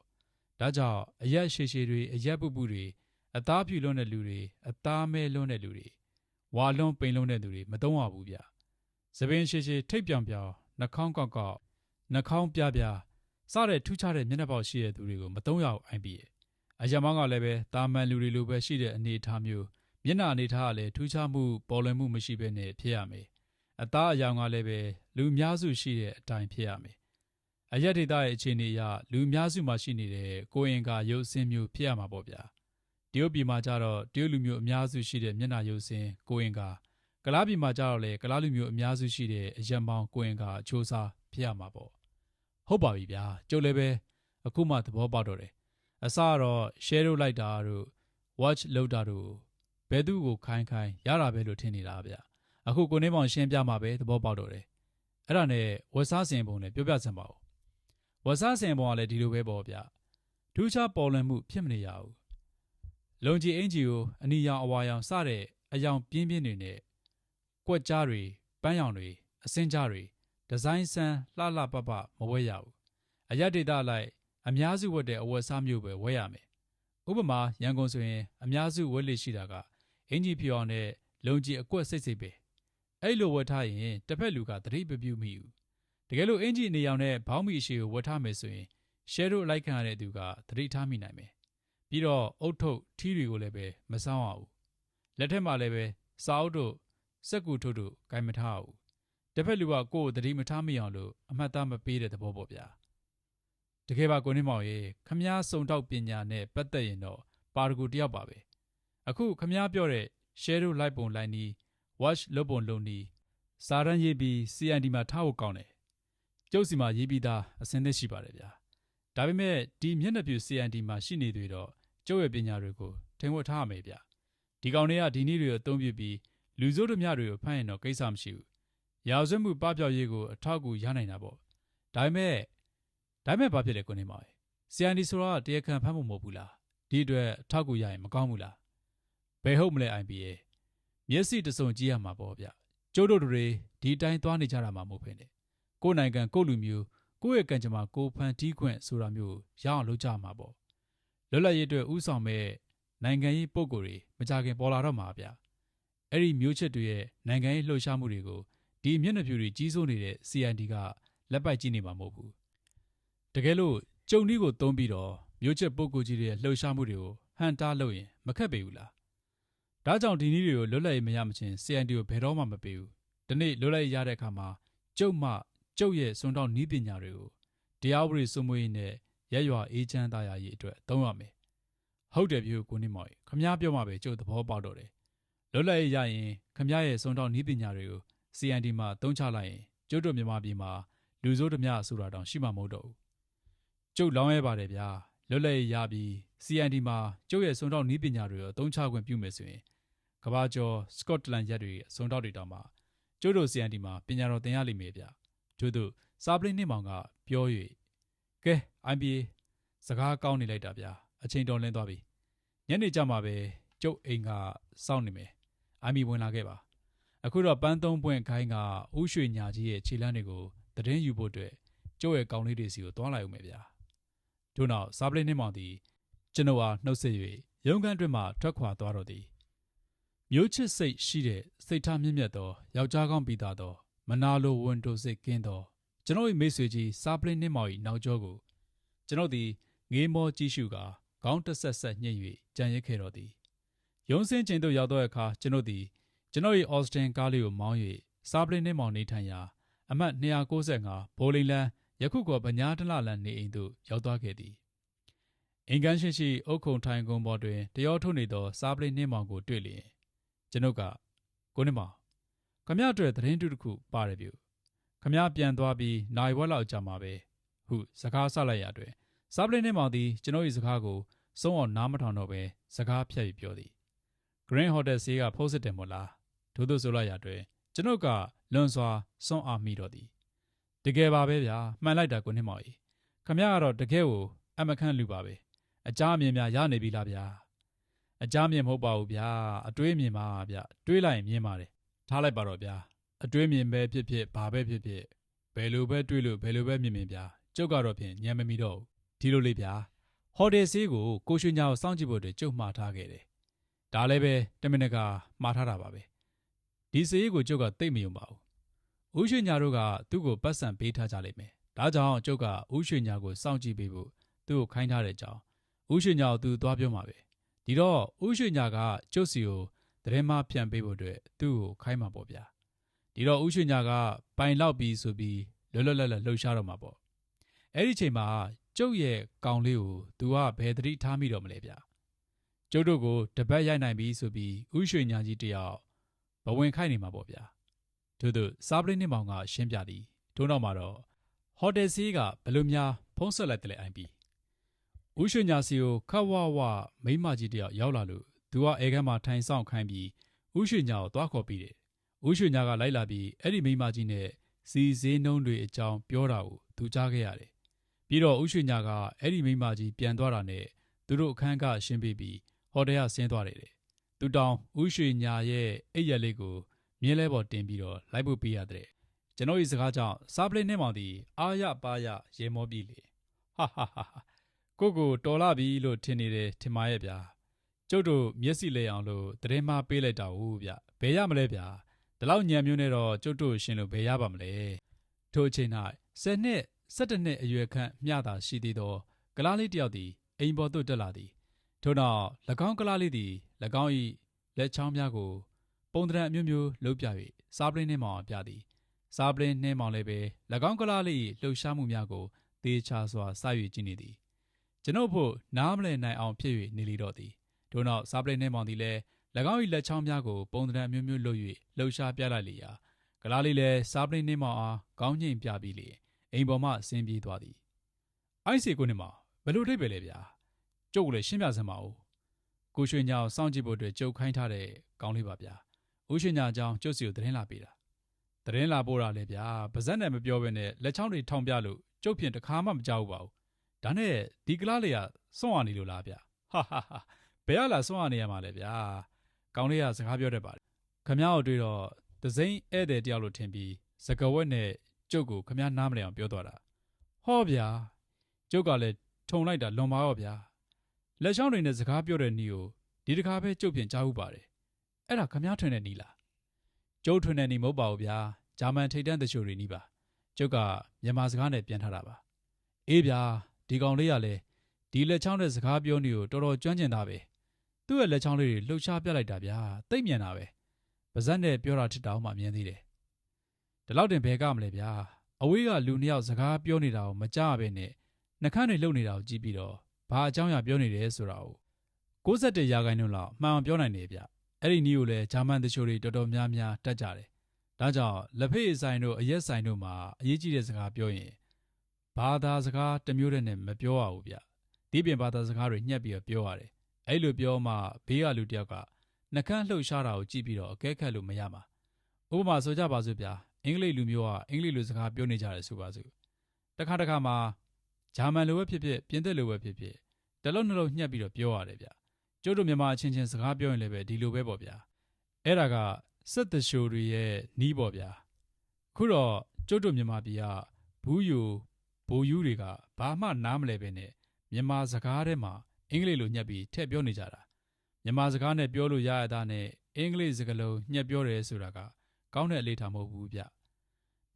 ့ဒါကြောင့်အရက်ရှည်ရှည်တွေအရက်ပုပုတွေအသားဖြူလွန်းတဲ့လူတွေအသားမဲလွန်းတဲ့လူတွေဝါလွန်းပိန်လွန်းတဲ့လူတွေမတုံးရဘူးဗျသပင်ရှည်ရှည်ထိပ်ပြောင်ပြောင်နှာခေါင်းကောက်ကောက်နှာခေါင်းပြပြစတဲ့ထူးခြားတဲ့မျက်နှာပေါက်ရှိတဲ့သူတွေကိုမတုံးရအောင်အိုင်ပြီးအရမောင်းကလည်းပဲတာမန်လူတွေလိုပဲရှိတဲ့အနေအထားမျိုးမြ မျက်နှာအနေထားကလည်းထူးခြားမှုပေါ်လွင်မှုမရှိဘဲနဲ့ဖြစ်ရမယ်အသားအရောင်ကလည်းပဲလူအများစုရှိတဲ့အတိုင်းဖြစ်ရမယ်အရက်ဒေသရဲ့အခြေအနေအရလူအများစုမှာရှိနေတဲ့ကိုယ်အင်္ဂါရုပ်အဆင်းမျိုးဖြစ်ရမှာပေါ့ဗျာတရုတ်ပြည်မှာကြတော့တရုတ်လူမျိုးအများစုရှိတဲ့မျက်နှာရုပ်အဆင်းကိုယ်အင်္ဂါကလားပြည်မှာကြတော့လေကလားလူမျိုးအများစုရှိတဲ့အရက်မောင်းကိုယ်အင်္ဂါအချိုးအစားဖြစ်ရမှာပေါ့ဟုတ်ပါပြီဗျာကျုပ်လည်းပဲအခုမှသဘောပေါက်တော့တယ်အစကတော့ share လုပ်လိုက်တာတို့ watch လုပ်တာတို့ဘယ်သူ့ကိုခိုင်းရတာပဲလို့ထင်နေတာဗျအခုကိုနေမောင်ရှင်းပြမှာပဲသဘောပေါက်တော့တယ်အဲ့ဒါနဲ့ဝက်စားစင်ပုံနဲ့ပြောပြစမ်းပါဦးဝက်စားစင်ပုံကလည်းဒီလိုပဲပေါ့ဗျထူးခြားပေါ်လွင်မှုဖြစ်မနေရဘူးလုံကြီးအင်ဂျီကိုအနီရောင်အဝါရောင်စတဲ့အယောင်ပြင်းတွေနဲ့ကွက်ကြားတွေပန်းရောင်တွေအစင်းကြားတွေဒီဇိုင်းဆန်းလှပပမဝဲရဘူးအရက်ဒေတာလိုက်အများစုဝတ်တဲ့အဝတ်စားမျိုးပဲဝဲရမယ်ဥပမာရန်ကုန်ဆိုရင်အများစုဝတ်လေရှိတာကအင်ဂျီဖြူအောင်နဲ့လုံကြီးအကွက်စိတ်ပဲအဲ့လိုဝတ်ထားရင်တစ်ဖက်လူကသတိမပြုမိဘူးတကယ်လို့အင်ဂျီနေရောင်နဲ့ဘောင်းမီအရှိကိုဝတ်ထားမယ်ဆိုရင်ရှဲတို့လိုက်ခံရတဲ့သူကသတိထားမိနိုင်မယ်ပြီးတော့အုတ်ထုတ်ထီးတွေကိုလည်းပဲမစောင်းအောင်လက်ထက်မှာလည်းပဲစာအုပ်တို့စက်ကူထုတ်တို့ဂိုင်မထားအောင်တစ်ဖက်လူကကိုယ်ကိုသတိမထားမိအောင်လို့အမှတ်သားမပေးတဲ့သဘောပေါ့ဗျာတကယ်ပါကိုနေမောင်ရေခမားစုံတောက်ပညာနဲ့ပတ်သက်ရင်တော့ပါရဂူတယောက်ပါပဲအခုခမားပြောတဲ့ share တို့လိုက်ပုံလိုက်နီး watch လုပ်ပုံလုပ်နီးစာရန်ရေးပြီး CND မှာထားဖို့ကောင်းတယ်ကျုပ်စီမှာရေးပြီးသားအစင်းသစ်ရှိပါတယ်ဗျာဒါပေမဲ့ဒီမျက်နှာပြူ CND မှာရှိနေသေးတော့ကျုပ်ရဲ့ပညာတွေကိုထိန်ဝတ်ထားရမယ်ဗျာဒီကောင်တွေကဒီနည်းတွေအသုံးပြုပြီးလူစိုးတို့မြတွေကိုဖမ်းရင်တော့ကိစ္စမရှိဘူးရာဇဝတ်မှုပပျောက်ရေးကိုအထောက်အကူရနိုင်တာပေါ့ဒါပေမဲ့ဘာဖြစ်လဲကိုနေမောင်ရေ CND ဆိုတာတရားခံဖမ်းဖို့မဟုတ်ဘူးလားဒီအတွက်အထောက်အကူရရင်မကောင်းဘူးလားဘယ်ဟုတ်မလဲ IB ရဲ့မျက်စိတစုံကြည့်ရမှာပေါ့ဗျကျိုးတို့တွေဒီတိုင်းသွားနေကြတာမှမဟုတ်ဖ ೇನೆ ကိုယ်နိုင်ငံကိုယ်လူမျိုးကိုယ့်ရဲ့ကံကြမ္မာကိုဖန်တီးခွင့်ဆိုတာမျိုးရအောင်လုပ်ကြမှာပေါ့လွတ်လပ်ရေးအတွက်ဥဆောင်မဲ့နိုင်ငံရေးပုံကိုယ်တွေမကြခင်ပေါ်လာတော့မှာဗျအဲ့ဒီမျိုးချစ်တွေရဲ့နိုင်ငံရေးလှုပ်ရှားမှုတွေကိုဒီမျက်နှာပြူတွေကြီးစိုးနေတဲ့ CND ကလက်ပိုက်ကြည့်နေမှာမဟုတ်ဘူးတကယ်လို့ကျုံနည်းကိုသုံးပြီးတော့မျိုးချစ်ပုံကိုယ်ကြီးတွေရဲ့လှုပ်ရှားမှုတွေကိုဟန်တားလုပ်ရင်မခက်ပေဘူးလားဒါကြောင့်ဒီနည်းတွေကိုလွတ်လပ်ရေးမရမချင်း CND ကိုဘယ်တော့မှမပေးဘူးဒီနေ့လွတ်လပ်ရေးရတဲ့အခါမှာကျုပ်ရဲ့စွန့်တောက်နည်းပညာတွေကိုတရားဥပဒေစိုးမိုးရေးနဲ့ရက်ရွာအေးချမ်းသာယာရေးအတွက်သုံးရမယ်ဟုတ်တယ်ပြောကိုနေမောင်ခမားပြောမှပဲကျုပ်သဘောပေါက်တော့တယ်လွတ်လပ်ရေးရရင်ခမားရဲ့စွန့်တောက်နည်းပညာတွေကို CND မှာသုံးချလိုက်ရင်ကျုပ်တို့မြန်မာပြည်မှာလူစိုးဓမြဆိုတာတောင်ရှိမှာမဟုတ်တော့ဘူးကျုပ်လောင်းရဲပါတယ်ဗျာလွတ်လပ်ရေးရပြီး CND မှာကျုပ်ရဲ့စွန့်တောက်နည်းပညာတွေကိုသုံးချခွင့်ပြုမယ်ဆိုရင်ကဘာကျော်စကော့တလန်ရက်တွေစွန့်တောက်တွေတောင်မှကျုပ်တို့ CND မှာပညာတော်သင်ရလိမ့်မယ်ဗျာတို့တို့စာပလင်းနှင်းမောင်ကပြော၍ကဲ IBA စကားကောင်းနေလိုက်တာဗျာအချိန်တော်လင်းသွားပြီညနေကြမှာပဲကျုပ်အိမ်ကစောင့်နေမယ် IB ဝင်လာခဲ့ပါအခုတော့ပန်းသုံးပွင့်ခိုင်းကဥရွှေညာကြီးရဲ့ခြေလမ်းတွေကိုသတင်းယူဖို့အတွက်ကျုပ်ရဲ့ကောင်းလေးတွေစီကိုတွားလိုက်ဦးမယ်ဗျာတို့နောက်စာပလင်းနှင်းမောင်သည်ကျွန်တော်ဟာနှုတ်ဆက်၍ရုံးခန်းအတွင်းမှထွက်ခွာသွားတော့သည်မျိုးချစ်စိတ်ရှိတဲ့စိတ်ထားမြင့်မြတ်သောယောက်ျားကောင်းပြီးသားသောမနာလိုဝန်တိုစိတ်ကင်းသောကျွန်တော်၏မိတ်ဆွေကြီးစာပလင်းနှင်းမောင်၏နောက်ကျောကိုကျွန်တော်သည်ငေးမောကြည့်ရှုကာခေါင်းတဆက်ညှိ၍ကြံရစ်ခဲ့တော်သည်ရုံးစင်းချိန်သို့ရောက်သောအခါကျွန်တော်သည်ကျွန်တော်၏အော်စတင်ကားလေးကိုမောင်း၍စာပလင်းနှင်းမောင်နေထိုင်ရာအမှတ်295ဘိုလီလန်းယခုကဗညာတလလန်နေအိမ်သို့ရောက်သွားခဲ့သည်အင်ကန်ရှိအုတ်ခုံထိုင်ကုန်းပေါ်တွင်တရောထုတ်နေသောစာပလင်းနှင်းမောင်ကိုတွေ့လျင်ကျွန်ုပ်ကကိုနေမောင်ခမရအတွက်သတင်းတူတစ်ခုပါတယ်ဗျခမရပြန်သွားပြီးနိုင်ဝက်လောက်ကြာမှာပဲဟုစကားဆလိုက်ရအတွက်စာပလင်းနှင်းမောင်သည်ကျွန်ုပ်၏စကားကိုစုံအောင်နားမထောင်တော့ပဲစကားဖြတ်ပြီးပြောသည် Green Hotel ဆေးကဖုန်းစစ်တယ်မို့လားထို့သို့ဆိုလိုက်ရအတွက်ကျွန်ုပ်ကလွန်စွာစွန့်အားမိတော့သည်တကယ်ပါပဲဗျာမှန်လိုက်တာကိုနှင်းမောင်ကြီးခမရကတော့တကယ်ကိုအမခန့်လူပါပဲအကြအမြင်များရနေပြီလားဗျာအကြမြင်မဟုတ်ပါဘူးဗျာအတွေးမြင်ပါဗျာတွေးလိုက်ရင်မြင်ပါတယ်ထားလိုက်ပါတော့ဗျာအတွေးမြင်ပဲဖြစ်ဖြစ်ဘာပဲဖြစ်ဖြစ်ဘယ်လိုပဲတွေးလို့ဘယ်လိုပဲမြင်ဗျာကျုပ်ကတော့ဖြင့်ညံမမီတော့ဒီလိုလေးဗျာဟိုတယ်ဆေးကိုရွှေညာကိုစောင့်ကြည့်ဖို့အတွက်ကျုပ်မှားထားခဲ့တယ်ဒါလည်းပဲတမင်တကာမှားထားတာပါပဲဒီဆေးကိုကျုပ်ကသိမ့်မယုံပါဘူးဦးရွှေညာတို့ကသူ့ကိုပတ်စံပေးထားကြလိမ့်မယ်ဒါကြောင့်ကျုပ်ကဦးရွှေညာကိုစောင့်ကြည့်ပေးဖို့သူ့ကိုခိုင်းထားတဲ့အကြောင်းဦးရွှေညာကိုသူသွားပြောမှာပဲဒီတော့ဦးရွှေညာကကျုပ်စီကိုတ သတင်းမှဖြန့်ပေးဖို့အတွက်သူ့ကိုခိုင်းမှာပေါ့ဗျာဒီတော့ဦးရွှေညာကပိုင်လောက်ပြီးဆိုပြီးလွတ်လွတ်လပ်လပ်လှုပ်ရှားတော့မှာပေါ့အဲ့ဒီချိန်မှာကျုပ်ရဲ့ကောင်လေးကိုသူကဘယ်သတိထားမိတော့မလဲဗျာကျုပ်တို့ကိုတပတ်ရိုက်နိုင်ပြီဆိုပြီးဦးရွှေညာကြီးတယောက်ဘဝင်ခိုက်နေမှာပေါ့ဗျာထို့သူစားပလင်းနှင်းမောင်ကရှင်းပြသည်ထို့နောက်မှာတော့ဟိုတယ်စီးကဘယ်လိုများဖုံးဆက်လိုက်တယ်လဲအိုင်ပီဦးရွှေညာစီကိုခတ်ဝဝမိမကြီးတယောက်ရောက်လာလို့သူကအဲခန်းမှာထိုင်ဆောင်ခိုင်းပြီးဦးရွှေညာကိုသွားခေါ်ပြီးတယ်ဦးရွှေညာကလိုက်လာပြီးအဲ့ဒီမိမကြီးနဲ့စီစည်းနှုံးတွေအကြောင်းပြောတာကိုသူကြားခဲ့ရတယ်ပြီးတော့ဦးရွှေညာကအဲ့ဒီမိမကြီးပြန်သွားတာနဲ့သူတို့အခန်းကရှင်းပြီးဟိုတယ်ကဆင်းသွားတယ်သူတောင်ဦးရွှေညာရဲ့အိပ်ရက်လေးကိုမြင်းလဲပေါ်တင်ပြီးတော့လိုက်ဖို့ပေးရတယ်ကျွန်တော်ဤစကားကြောင့်စားပလင်းနှင်းမောင်သည်အာရပါရရေမောပြီလေဟာဟာဟာကိုတော်လာပြီလို့ထင်နေတယ်ထင်ပါရဲ့ဗျာကျုပ်တို့မျက်စိလဲအောင်လို့တရင်မပေးလိုက်တာဟုတ်ဗျဘယ်ရမလဲဗျာဒီလောက်ညံမျိုးနဲ့တော့ကျုပ်တို့ရှင်လို့ဘယ်ရပါမလဲထို့အချိန်၌10နှစ်17နှစ်အရွယ်ခန့်မျှသာရှိသေးသောကလားလေးတယောက်သည်အိမ်ပေါ်သို့တက်လာသည်ထို့နောက်၎င်းကလားလေးသည်၎င်း၏လက်ချောင်းများကိုပုံသဏ္ဍာန်အမျိုးမျိုးလှုပ်ပြ၍စားပလင်းနှင်းမောင်ပြသည်စားပလင်းနှင်းမောင်လည်းပဲ၎င်းကလားလေးလှုပ်ရှားမှုများကိုသေချာစွာစ၍ကြည့်နေသည်ကျွန်ုပ်ဖို့နားမလည်နိုင်အောင်ဖြစ်၍နေလေတော့သည်ထို့နောက်စားပလင်းနှင်းမောင်သည်လည်း၎င်း၏လက်ချောင်းများကိုပုံသဏ္ဍာန်အမျိုးမျိုးလှုပ်၍လှုပ်ရှားပြလိုက်လေရာကလားလေးလည်းစားပလင်းနှင်းမောင်အားကောင်းညှိပြပြီးလေအိမ်ပေါ်မှဆင်းပြေးသွားသည်အိုက်စီကိုနေမှာဘယ်လိုထိပ်ပဲလဲဗျာကျုပ်ကလည်းရှင်းပြစမ်းပါဦးကိုရွှေညာကိုစောင့်ကြည့်ဖို့အတွက်ကျုပ်ခိုင်းထားတဲ့ကောင်းလေးပါဗျာဦးရွှေညာအကြောင်းကျုပ်စီကိုသတင်းလာပေးတာသတင်းလာပို့တာလေဗျာပါဇက်နဲ့မပြောဘဲနဲ့လက်ချောင်းတွေထောင်ပြလို့ကျုပ်ဖြင့်တခါမှမကြောက်ဘူးပါဘူးဒါနဲ့ဒီကလားလေးကစွန့်ရနေလို့လားဗျာဟာဟာဟာဘယ်ရလာစွန့်ရနေရမှာလဲဗျာကောင်းလေးကစကားပြောတတ်ပါတယ်ခမ ्या ကိုတွေ့တော့သစိမ့်ဧည့်သည်တယောက်လို့ထင်ပြီးစကဝက်နဲ့ကျုပ်ကိုခမ ्या နားမလည်အောင်ပြောသွားတာဟောဗျာကျုပ်ကလည်းထုံလိုက်တာလွန်ပါရောဗျာလက်ချောင်းတွေနဲ့စကားပြောတဲ့နီးကိုဒီတခါပဲကျုပ်ဖြင့်ကြားဥပါတယ်အဲ့ဒါခမ ्या ထွင်တဲ့နီးလားကျုပ်ထွင်တဲ့နီးမဟုတ်ပါဘူးဗျာဂျာမန်ထိတ်တန်းတချို့တွေနီးပါကျုပ်ကမြန်မာစကားနဲ့ပြန်ထားတာပါအေးဗျာဒီကောင်လေးကလည်းဒီလက်ချောင်းတဲ့စကားပြောနေကိုတော်တော်ကျွမ်းကျင်တာပဲသူ့ရဲ့လက်ချောင်းလေးတွေလှုပ်ရှားပြလိုက်တာဗျာသိပ်မြန်တာပဲပါဇက်နဲ့ပြောတာထစ်တောင်မှမြင်သေးတယ်ဒီလောက်တင်ဘယ်ကမလဲဗျာအဝေးကလူနှစ်ယောက်စကားပြောနေတာကိုမကြားပဲနဲ့နှကန်းတွေလှုပ်နေတာကိုကြည့်ပြီးတော့ဘာအကြောင်းအရာပြောနေတယ်ဆိုတာကို61%လောက်မှန်အောင်ပြောနိုင်တယ်ဗျအဲ့ဒီနည်းကိုလည်းဂျာမန်တချို့တွေတော်တော်များများတတ်ကြတယ်ဒါကြောင့်လက်ဖေးဆိုင်တို့အရက်ဆိုင်တို့မှာအရေးကြီးတဲ့စကားပြောရင်ဘာသာစကားတစ်မျိုးတည်းနဲ့မပြောရဘူးဗျဒီပြင်ဘာသာစကားတွေညှက်ပြီးတော့ပြောရတယ်အဲ့လိုပြောမှဘေးကလူတယောက်ကနှကန်းလှုပ်ရှားတာကိုကြည့်ပြီးတော့အကဲခတ်လို့မရမှာဥပမာဆိုကြပါစို့ဗျာအင်္ဂလိပ်လူမျိုးကအင်္ဂလိပ်လိုစကားပြောနေကြတယ်ဆိုပါစို့တခါမှာဂျာမန်လိုပဲဖြစ်ဖြစ်ပြင်သစ်လိုပဲဖြစ်ဖြစ်တလုံးနှလုံးညှက်ပြီးတော့ပြောရတယ်ဗျကျုပ်တို့မြန်မာအချင်းချင်းစကားပြောရင်လည်းပဲဒီလိုပဲပေါ့ဗျာအဲ့ဒါကစက်တရှိုတွေရဲ့နီးပေါ့ဗျာခုတော့ကျုပ်တို့မြန်မာပြည်ကဘူးယူဘိုယူတွေကဘာမှနားမလဲပဲနဲ့မြန်မာစကားထဲမှာအင်္ဂလိပ်လိုညှက်ပြီးထည့်ပြောနေကြတာမြန်မာစကားနဲ့ပြောလို့ရရတာနဲ့အင်္ဂလိပ်စကားလုံးညှက်ပြောတယ်ဆိုတာကကောင်းတဲ့အလေ့ထားမဟုတ်ဘူးဗ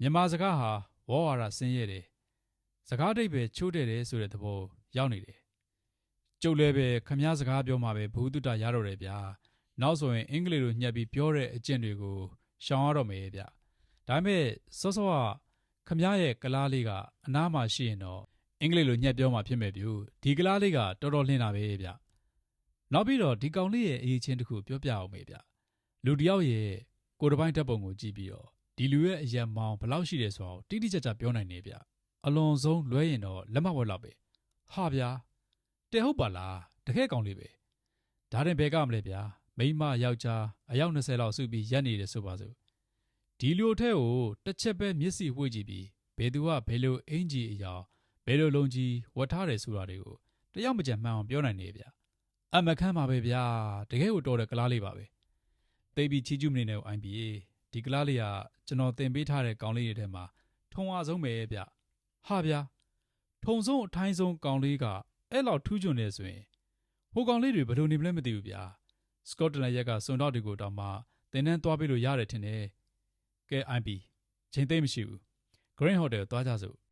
ျမြန်မာစကားဟာဝေါ်ဝါဒဆင်းရဲတယ်စကားတိတ်ပဲချိုးတဲ့တယ်ဆိုတဲ့သဘောရောက်နေတယ်ကျုပ်လည်းပဲခမ ्या စကားပြောမှပဲဘုသူတရတော့တယ်ဗျာနောက်ဆိုရင်အင်္ဂလိပ်လိုညှက်ပြီးပြောတဲ့အကျင့်တွေကိုရှောင်ရတော့မယ်ဗျဒါပေမဲ့စောစောကခမ ्या ရဲ့ကလားလေးကအနားမှာရှိရင်တော့အင်္ဂလိပ်လိုညှက်ပြောမှဖြစ်မဲ့ပြူဒီကလားလေးကတော်တော်လှင်တာပဲဗျနောက်ပြီးတော့ဒီကောင်လေးရဲ့အရေးချင်းတစ်ခုပြောပြအောင်မေးဗျလူတယောက်ရဲ့ကိုယ်တစ်ပိုင်းဓာတ်ပုံကိုကြည့်ပြီးတော့ဒီလူရဲ့အယံမောင်ဘယ်လောက်ရှိတယ်ဆိုတော့တိတိကျကျပြောနိုင်နေဗျအလွန်ဆုံးလွဲရင်တော့လက်မဝက်လောက်ပဲဟာဗျာတဲ့ဟုတ်ပါလားတကယ်ကောင်လေးပဲဒါရင်ဘယ်ကမလဲဗျာမိန်းမယောက်ျားအယောက်20လောက်စုပြီးရက်နေတယ်ဆိုပါစို့ဒီလူထဲကိုတစ်ချက်ပဲမျက်စိဝှေ့ကြည့်ပြီးဘယ်သူကဘယ်လိုအင်ဂျီအရာဘယ်လိုလုံးကြီးဝတ်ထားတယ်ဆိုတာတွေကိုတယောက်မကြံမှန်းအောင်ပြောနိုင်နေဗျအမခန်းပါပဲဗျာတကယ်ကိုတော်တဲ့ကလားလေးပါပဲသိပြီးချီးကျူးမနေနဲ့အိုင်ပီဒီကလားလေးကကျွန်တော်တင်ပေးထားတဲ့ကောင်လေးတွေထဲမှာထုံအားဆုံးပဲဗျဟာဗျာထုံဆုံးအထိုင်းဆုံးကောင်လေးကအဲ့လောက်ထူးချွန်နေဆိုရင်ဟိုကောင်လေးတွေဘယ်လိုနေမလဲမသိဘူးဗျာစကော့တလန်ရက်ကစွန်တော့တွေကိုတောင်မှတင်တန်းသွားပေးလို့ရတယ်ထင်တယ်ကဲအိုင်ပီချိန်သိမ့်မရှိဘူး Green Hotel သွားကြစို့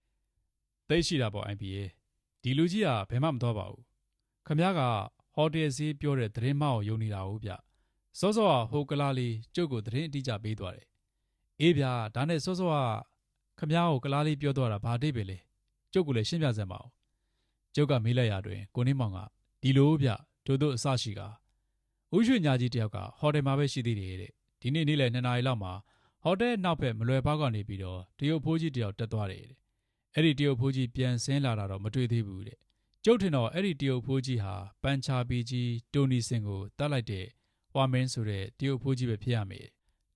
သိရှိတာပေါ့အိုင်ပီဒီလူကြီးကဘယ်မှမသွားပါဘူးခမ ्या ကဟိုတယ်ဈေးပြောတဲ့သတင်းမကိုယုံနေတာဟုတ်ဗျ စောစောကဟိုကလားလေးကျုပ်ကိုသတင်းအတိအကျပေးသွားတယ်အေးဗျာဒါနဲ့စောစောကခမ ्या ကိုကလားလေးပြောသွားတာဘာအတိတ်ပဲလေကျုပ်ကလည်းရှင်းပြစမ်းပါအောင်ကျုပ်ကမေးလိုက်ရတွင်ကိုနှင်းမောင်ကဒီလိုဗျတို့အစရှိကဥရွှေညာကြီးတယောက်ကဟိုတယ်မှာပဲရှိသေးတယ်တဲ့ဒီနေ့နေ့လယ်2 နာရီလောက်မှာဟိုတယ်နောက်ဘက်မလွယ်ပေါက်ကနေပြီးတော့တရုတ်ဖိုးကြီးတယောက်တက်သွားတယ်တဲ့အဲ့ဒီတရုတ်ဖိုးကြီးပြန်ဆင်းလာတာတော့မတွေ့သေးဘူးတဲ့ကျုပ်ထင်တော့အဲ့ဒီတရုတ်ဖိုးကြီးဟာပန်ချာပီကြီးတိုနီစင်ကိုတတ်လိုက်တဲ့ဝါမင်းဆိုတဲ့တရုတ်ဖိုးကြီးပဲဖြစ်ရမယ်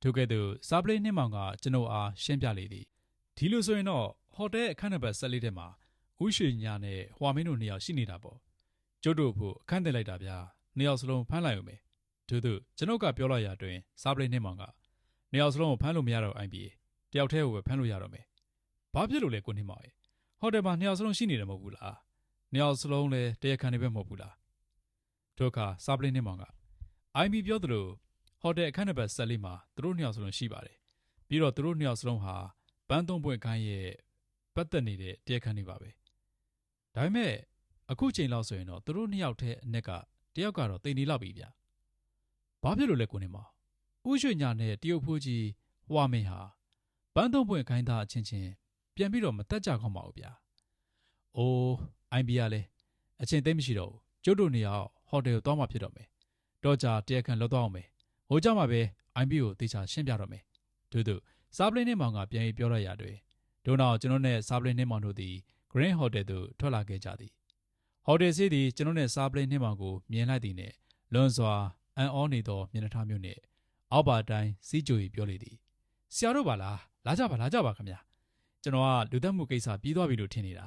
ထို့ကဲ့သို့စားပလိနှင်းမောင်ကကျွန်ုပ်အားရှင်းပြလေသည်ဒီလိုဆိုရင်တော့ဟိုတယ်အခန်းနံပါတ်14ထဲမှာဥရွှေညာနဲ့ဝါမင်းတို့2ယောက်ရှိနေတာပေါ့ကျုပ်တို့ဖို့အခန်းတင်လိုက်တာဗျာ2ယောက်စလုံးဖမ်းလိုက်ဦးမယ်ထို့သို့ကျွန်ုပ်ကပြောလိုက်ရတွင်စားပလိနှင်းမောင်က2ယောက်စလုံးကိုဖမ်းလို့မရတော့အိုင်ပြီတယောက်တည်းကိုပဲဖမ်းလို့ရတော့မယ်ဘာဖြစ်လို့လဲကိုနှင်းမောင်ရဲ့ဟိုတယ်မှာ2ယောက်စလုံးရှိနေတယ်မဟုတ်ဘူးလား2ယောက်စလုံးလည်းတရားခံတွေပဲမဟုတ်ဘူးလားထို့အခါစားပလိနှင်းမောင်ကအိုင်ပြီပြောသလိုဟိုတယ်အခန်းနံပါတ်14မှာသူတို့2ယောက်စလုံးရှိပါတယ်ပြီးတော့သူတို့2ယောက်စလုံးဟာပန်းသုံးပွင့်ခိုင်းရဲ့ပတ်သက်နေတဲ့တရားခံတွေပါပဲဒါပေမဲ့အခုချိန်လောက်ဆိုရင်တော့သူတို့2ယောက်ထဲအနက်ကတယောက်ကတော့တိမ်နေလောက်ပြီဗျဘာဖြစ်လို့လဲကိုနေမောင်ဥရွှေညာနဲ့တရုတ်ဖိုးကြီးဝါမင်းဟာပန်းသုံးပွင့်ခိုင်းသားအချင်းချင်းပြန်ပြီးတော့မတက်ကြခေါင်းပါဘူးဗျအိုးအိုင်ဘီကလည်းအချင်းသိမ်းမရှိတော့ဘူးကျုပ်တို့2ယောက်ဟိုတယ်ကိုသွားမှဖြစ်တော့မယ်တော့ကြာတရားခံလောက်တော့အောင်မယ်ဟိုကြမှာပဲအိုင်ဘီကိုတေချာရှင်းပြတော့မယ်တို့စားပလင်းနှင်းမောင်ကပြန်ပြီးပြောရရတွေ့ဒို့နောက်ကျွန်တော်နဲ့စားပလင်းနှင်းမောင်တို့သည် Green Hotel သို့ထွက်လာခဲ့ကြသည်ဟိုတယ်စီးသည်ကျွန်တော်နဲ့စားပလင်းနှင်းမောင်ကိုမြင်လိုက်သည်နှင့်လွန်စွာအံ့ဩနေသောမျက်နှာထားမျိုးနှင့်အောက်ပါတိုင်းစီးကြို၏ပြောလေသည်ဆရာတို့ပါလားလာကြပါခင်ဗျာကျွန်တော်ကလူသက်မှုကိစ္စပြီးသွားပြီလို့ထင်နေတာ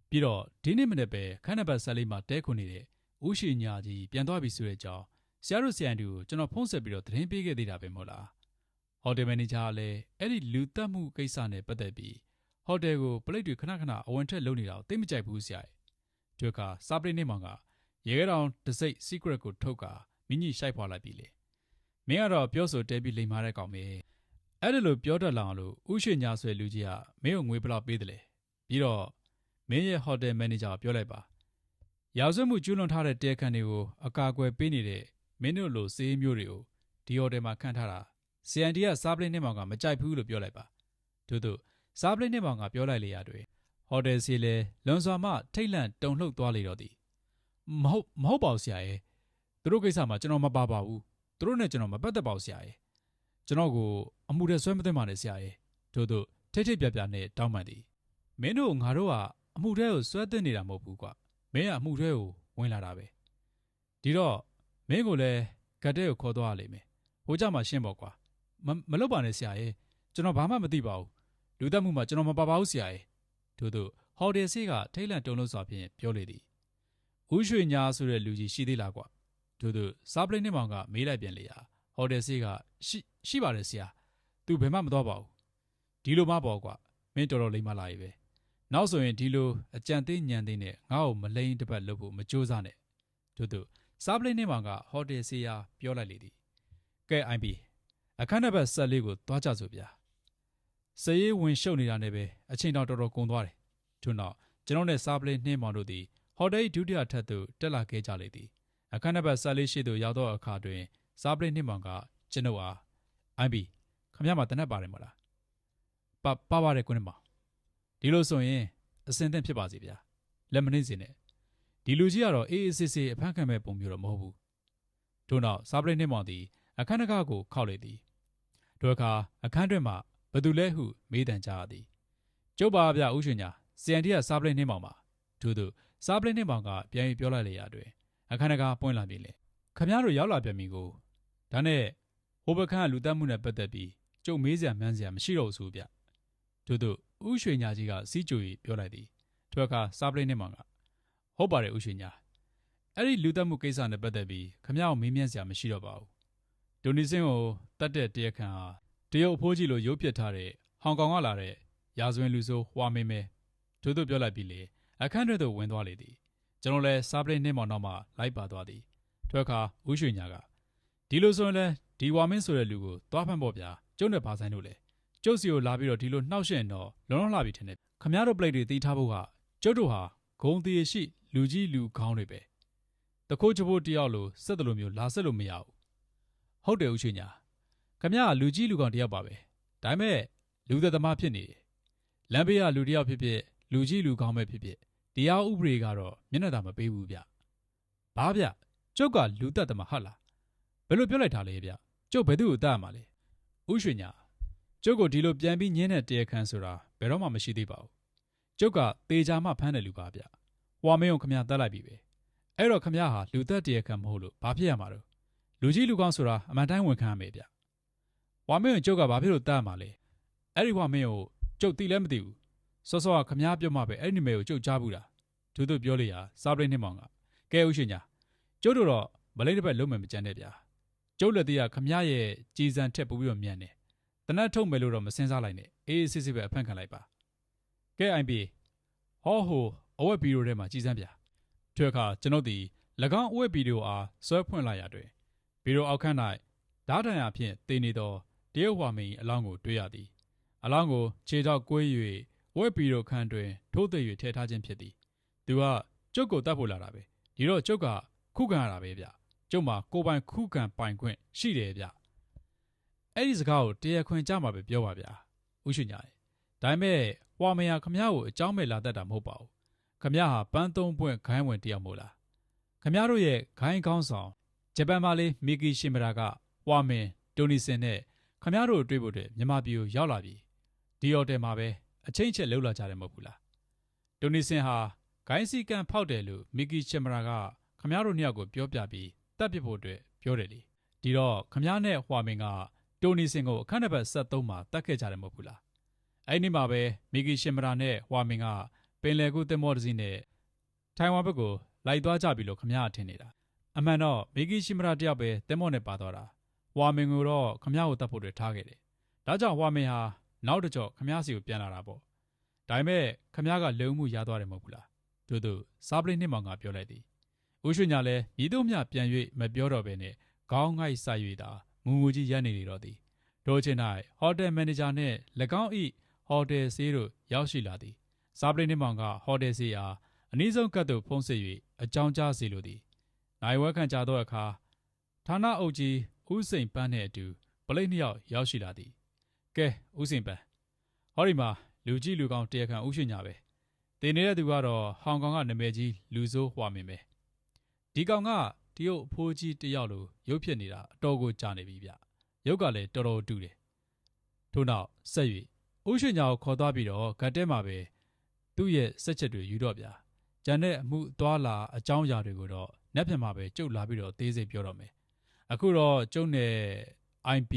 ပြီးတော့ဒီနေ့မနေ့ပဲခန်းနံပါတ်14မှာတဲခွန်နေတဲ့ဥရှိညာကြီးပြန်သွားပြီဆိုတဲ့အကြောင်းဆရာတို့ဆရာန်တူကိုကျွန်တော်ဖုန်းဆက်ပြီးတော့သတင်းပေးခဲ့သေးတာပဲမဟုတ်လားဟိုတယ်မန်နေဂျာကလည်းအဲ့ဒီလူသက်မှုကိစ္စနဲ့ပတ်သက်ပြီးဟိုတယ်ကိုပလိတ်တွေခဏအဝင်ထက်လုပ်နေတာကိုသိမကြိုက်ဘူးဆရာတို့ကစားပလိတ်နေမောင်ကရေခဲတောင်တစိတ် secret ကိုထုတ်ကာမိညိရှိုက်ဖွာလိုက်ပြီလေမင်းကတော့ပြောဆိုတဲပြီးလိမ်မာတဲ့ကောင်ပဲအဲ့ဒါလိုပြောတတ်လာအောင်လို့ဥရွှေညာဆွဲလူကြီးကမင်းကိုငွေဘယ်လောက်ပေးတယ်လဲပြီးတော့မင်းရဲ့ဟိုတယ်မန်နေဂျာကိုပြောလိုက်ပါရာဇဝတ်မှုကျူးလွန်ထားတဲ့တရားခံတွေကိုအကာအကွယ်ပေးနေတဲ့မင်းတို့လိုစေးမျိုးတွေကိုဒီဟိုတယ်မှာခန့်ထားတာCND ကစားပလိတ်နှင်းမောင်ကမကြိုက်ဘူးလို့ပြောလိုက်ပါတို့စားပလိတ်နှင်းမောင်ကပြောလိုက်လေရတွေ့ဟိုတယ်စီလဲလွန်စွာမှထိတ်လန့်တုန်လှုပ်သွားလေတော့သည်မဟုတ်ပါဘူးဆရာရဲ့သူတို့ကိစ္စမှာကျွန်တော်မပါပါဘူးသူတို့နဲ့ကျွန်တော်မပတ်သက်ပါဘူးဆရာရဲ့ကျွန်တော်ကိုအမှုထဲဆွဲမသိပါနဲ့ဆရာရဲ့တို့ထိတ်ပြနဲ့တောင်းပန်သည်မင်းတို့ငါတို့ကအမှုထဲကိုဆွဲသိနေတာမဟုတ်ဘူးကွာမင်းကအမှုထဲကိုဝင်လာတာပဲဒီတော့မင်းကိုလည်းဂတ်တဲကိုခေါ်သွားရလိမ့်မယ်ဟိုကြမှာရှင်းပေါ့ကွာမလုပ်ပါနဲ့ဆရာရဲ့ကျွန်တော်ဘာမှမသိပါဘူးလူသက်မှုမှာကျွန်တော်မပါပါဘူးဆရာရဲ့တို့ဟော်တယ်ဆေးကထိတ်လန့်တုန်လှုပ်စွာဖြင့်ပြောလေသည်ဥရွှေညာဆိုတဲ့လူကြီးရှိသေးလားကွာတို့စားပလိတ်နှင်းမောင်ကမေးလိုက်ပြန်လေရာဟော်တယ်ဆေးကရှိပါတယ်ဆရာသူဘယ်မှမသွားပါဘူးဒီလိုမှပေါ့ကွာမင်းတော်လိမ့်မလာရေးပဲနောက်ဆိုရင်ဒီလိုအကြံသေးညံသေးနဲ့ငါ့ကိုမလိမ့်တစ်ပတ်လုပ်ဖို့မကြိုးစားနဲ့တို့စားပလိတ်နှင်းမောင်ကဟော်တယ်ဆေးရာပြောလိုက်လေသည်ကဲအိုင်ဘီအခန်းနံပါတ်14ကိုသွားကြစို့ဗျာစရေးဝင်ရှုပ်နေတာနဲ့ပဲအချိန်တော်တော်ကုန်သွားတယ်ထို့နောက်ကျွန်တော်နဲ့စားပလိတ်နှင်းမောင်တို့သည်ဟိုတယ်ဒုတိယထပ်သို့တက်လာခဲ့ကြလေသည်အခန်းနံပါတ်14ရှိသို့ရောက်သောအခါတွင်စားပလိတ်နှင်းမောင်ကကျွန်ုပ်အားအိုင်ဘီခမရမှာတနက်ပါတယ်မလားပါပါတယ်ကွန်းမောင်ဒီလိုဆိုရင်အစင်သင့်ဖြစ်ပါစေဗျာလက်မနှိမ့်စေနဲ့ဒီလူကြီးကတော့အေးဆေးဆေးအဖမ်းခံမဲ့ပုံမျိုးတော့မဟုတ်ဘူးထို့နောက်စားပလိတ်နှင်းမောင်သည်အခန်းတကားကိုခောက်လေသည်ထိုအခါအခန်းတွင်မှဘသူလဲဟုမေးတန်ကြသည်ကျုပ်ပါဗျဥရွှေညာCNDကစားပလိတ်နှင်းမောင်ပါတို့စားပလိတ်နှင်းမောင်ကပြန်ပြီးပြောလိုက်လေရတွင်အခန်းတကားပွင့်လာပြီလေခမရတို့ရောက်လာပြန်ပြီကိုဒါနဲ့ဟိုဘခန်းကလူတက်မှုနဲ့ပတ်သက်ပြီးကျုပ်မေးစရာမှန်းစရာမရှိတော့ဘူးဆိုဗျတို့ဥရွှေညာကြီးကစီးကြို၍ပြောလိုက်သည်ထိုအခါစားပလိတ်နှင်းမောင်ကဟုတ်ပါတယ်ဥရွှေညာအဲ့ဒီလူတက်မှုကိစ္စနဲ့ပတ်သက်ပြီးခမရကိုမေးမြန်းစရာမရှိတော့ပါဘူးဒိုနီစင်းကိုတတ်တဲ့တရားခံဟာတရုတ်အဖိုးကြီးလိုရုပ်ပြထားတဲ့ဟောင်ကောင်ကလာတဲ့ရာဇဝင်လူဆိုးဟွာမင်းမဲတို့ပြောလိုက်ပြီးလေအခန်းတွင်သို့ဝင်သွားလေသည်ကျွန်တော်လည်းစားပလိတ်နှင်းမောင်နောက်မှလိုက်ပါသွားသည်ထိုအခါဥရွှေညာကဒီလိုဆိုရင်လည်းဒီဝါမင်းဆိုတဲ့လူကိုသွားဖမ်းပေါ့ဗျာကျုပ်နဲ့ဘာဆိုင်လို့လဲကျုပ်စီကိုလာပြီးတော့ဒီလိုနှောက်ရှက်တော့လုံးလှပြီထင်တယ်ခမရတို့ပလိတ်တွေတီးထားဖို့ကကျုပ်တို့ဟာဂုံတီရှိလူကြီးလူခေါင်းတွေပဲတခိုးချဖို့တယောက်လိုစက်တလို့မျိုးလာဆက်လို့မရဘူးဟ ဟုတ်တယ်ဦးရွှေညာခမရလူကြီးလူကောင်တယောက်ပါပဲဒါပေမဲ့လူသက်သမားဖြစ်နေတယ်လမ်းဘေးကလူတယောက်ဖြစ်ဖြစ်လူကြီးလူကောင်းပဲဖြစ်ဖြစ်တရားဥပဒေကတော့မျက်နှာသာမပေးဘူးဗျဘာဗျကျုပ်ကလူသက်သမားဟုတ်လားဘယ်လိုပြောလိုက်တာလဲဗျကျုပ်ဘယ်သူ့ကိုတတ်ရမှာလဲဦးရွှေညာကျုပ်ကိုဒီလိုပြန်ပြီးညင်းတဲ့တရားခံဆိုတာဘယ်တော့မှမရှိသေးပါဘူးကျုပ်ကတေချာမှဖမ်းတဲ့လူပါဗျဟွာမင်းကိုခမရတတ်လိုက်ပြီပဲအဲ့တော့ခမရဟာလူသက်တရားခံမဟုတ်လို့ဘာဖြစ်ရမှာတော့လူကြီးလူကောင်းဆိုတာအမှန်တိုင်းဝန်ခံရမယ်ဗျဟွာမင်းကိုကျုပ်ကဘာဖြစ်လို့တတ်ရမှာလဲအဲ့ဒီဟွာမင်းကိုကျုပ်သိလည်းမသိဘူးစောစောကခမရပြောမှပဲအဲ့ဒီနာမည်ကိုကျုပ်ကြားဘူးလားသူတို့ပြောလေရာစားပရိနှင်းမောင်ကကဲဦးရှင်ညာကျုပ်တို့တော့မလိမ့်တစ်ပတ်လုံးမယ်မကြမ်းနဲ့ဗျာကျုပ်လက်သေးကခမရရဲ့ကြည်စံထက်ပိုပြီးတော့မြန်တယ်တနတ်ထုတ်မယ်လို့တော့မစင်စားလိုက်နဲ့အေးစစ်စစ်ပဲအဖန့်ခံလိုက်ပါကဲအိုင်ပီဟောဟိုအဝက်ဗီဒီယိုထဲမှာကြည်စမ်းဗျာထွေအခါကျွန်ုပ်ဒီ၎င်းအဝက်ဗီဒီယိုအားဆွဲဖွင့်လိုက်ရတဲ့ဗီဒီယိုအောက်ခန်း၌ဓာတ်တံရဖြင့်တင်နေသောတရုတ်ဟွာမင်းအလောင်းကိုတွေ့ရသည်အလောင်းကိုခြေထောက်ကွေး၍ဝက်ဗီဒီယိုခန်းတွင်ထိုးသိပ်၍ထည့်ထားခြင်းဖြစ်သည်သူကကျုပ်ကိုတတ်ဖို့လာတာပဲဒီတော့ကျုပ်ကခုခံရတာပဲဗျကျုပ်မှာကိုပိုင်ခုခံပိုင်ခွင့်ရှိတယ်ဗျအဲ့ဒီစကားကိုတရားခွင်ကြမှာပဲပြောပါဗျာဥရှင်ညာဒါပေမဲ့ဟွာမင်းခမရကိုအကြောင်းမဲ့လာတတ်တာမဟုတ်ပါဘူးခမရဟာပန်းသုံးပွင့်ခိုင်းဝင်တယောက်မို့လားခမရတို့ရဲ့ခိုင်းကောင်းဆောင်ဂျပန်မလေးမီကီရှင်မရာကဟွာမင်းတိုနီစင်နဲ့ခမရတို့တွေ့ဖို့အတွက်မြန်မာပြည်ကိုရောက်လာပြီဒီဟိုတယ်မှာပဲအချင်းချက်လှုပ်လာကြတယ်မဟုတ်ဘူးလားတိုနီစင်ဟာဂိုင်းစီကန်ဖောက်တယ်လို့မီကီရှင်မရာကခမရတို့နှစ်ယောက်ကိုပြောပြပြီးတတ်ပစ်ဖို့အတွက်ပြောတယ်လေဒီတော့ခမရနဲ့ဟွာမင်းကတိုနီစင်ကိုအခန်းနံပါတ်73မှာတတ်ခဲ့ကြတယ်မဟုတ်ဘူးလားအဲ့ဒီမှာပဲမီကီရှင်မရာနဲ့ဟွာမင်းကပင်လယ်ကူးသင်္ဘောတစ်စီးနဲ့ထိုင်ဝမ်ဘက်ကိုလိုက်သွားကြပြီလို့ခမရထင်နေတာအမှန်တော့မီကီရှင်မရာတယောက်ပဲသင်္ဘောနဲ့ပါသွားတာဟွာမင်းကိုတော့ခမရကိုတတ်ဖို့အတွက်ထားခဲ့တယ်ဒါကြောင့်ဟွာမင်းဟာနောက်တစ်ကြော့ခမရစီကိုပြန်လာတာပေါ့ဒါပေမဲ့ခမရကလုံမှုရသွားတယ်မဟုတ်ဘူးလားတို့စားပလိနှစ်မောင်ကပြောလိုက်သည်ဦးရွှေညာလည်းဤသို့မျှပြန်၍မပြောတော့ဘဲနဲ့ခေါင်းငိုက်ဆိုင်၍သာငူငူကြီးရပ်နေလေတော့သည်တို့ချင်း၌ဟိုတယ်မန်နေဂျာနှင့်၎င်း၏ဟိုတယ်ဆေးတို့ရောက်ရှိလာသည်စားပလိနှစ်မောင်ကဟိုတယ်ဆေးအားအနည်းဆုံးကတ်သို့ဖုံးစစ်၍အကြောင်းကြားစေလိုသည်နိုင်ဝဲခံကြသောအခါဌာနအုပ်ကြီးဦးစိန်ပန်းနှင့်အတူပလိတ်နှစ်ယောက်ရောက်ရှိလာသည်ကဲဦးစိန်ပန်းဟောဒီမှာလူကြီးလူကောင်းတရားခံဦးရွှေညာပဲတင်နေတဲ့သူကတော့ဟောင်ကောင်ကနာမည်ကြီးလူဆိုးဟွာမင်းပဲဒီကောင်ကတရုတ်အဖိုးကြီးတယောက်လိုရုပ်ဖြစ်နေတာအတော်ကိုကြာနေပြီဗျရုပ်ကလည်းတော်တော်တူတယ်ထို့နောက်ဆက်၍ဦးရွှေညာကိုခေါ်သွားပြီးတော့ဂတ်တဲမှာပဲသူ့ရဲ့စက်ချက်တွေယူတော့ဗျာကျန်တဲ့အမှုသွားလာအကြောင်းအရာတွေကိုတော့နက်ဖြန်မှာပဲကျုပ်လာပြီးတော့သေးစိတ်ပြောတော့မယ်အခုတော့ကျုပ်နဲ့ IP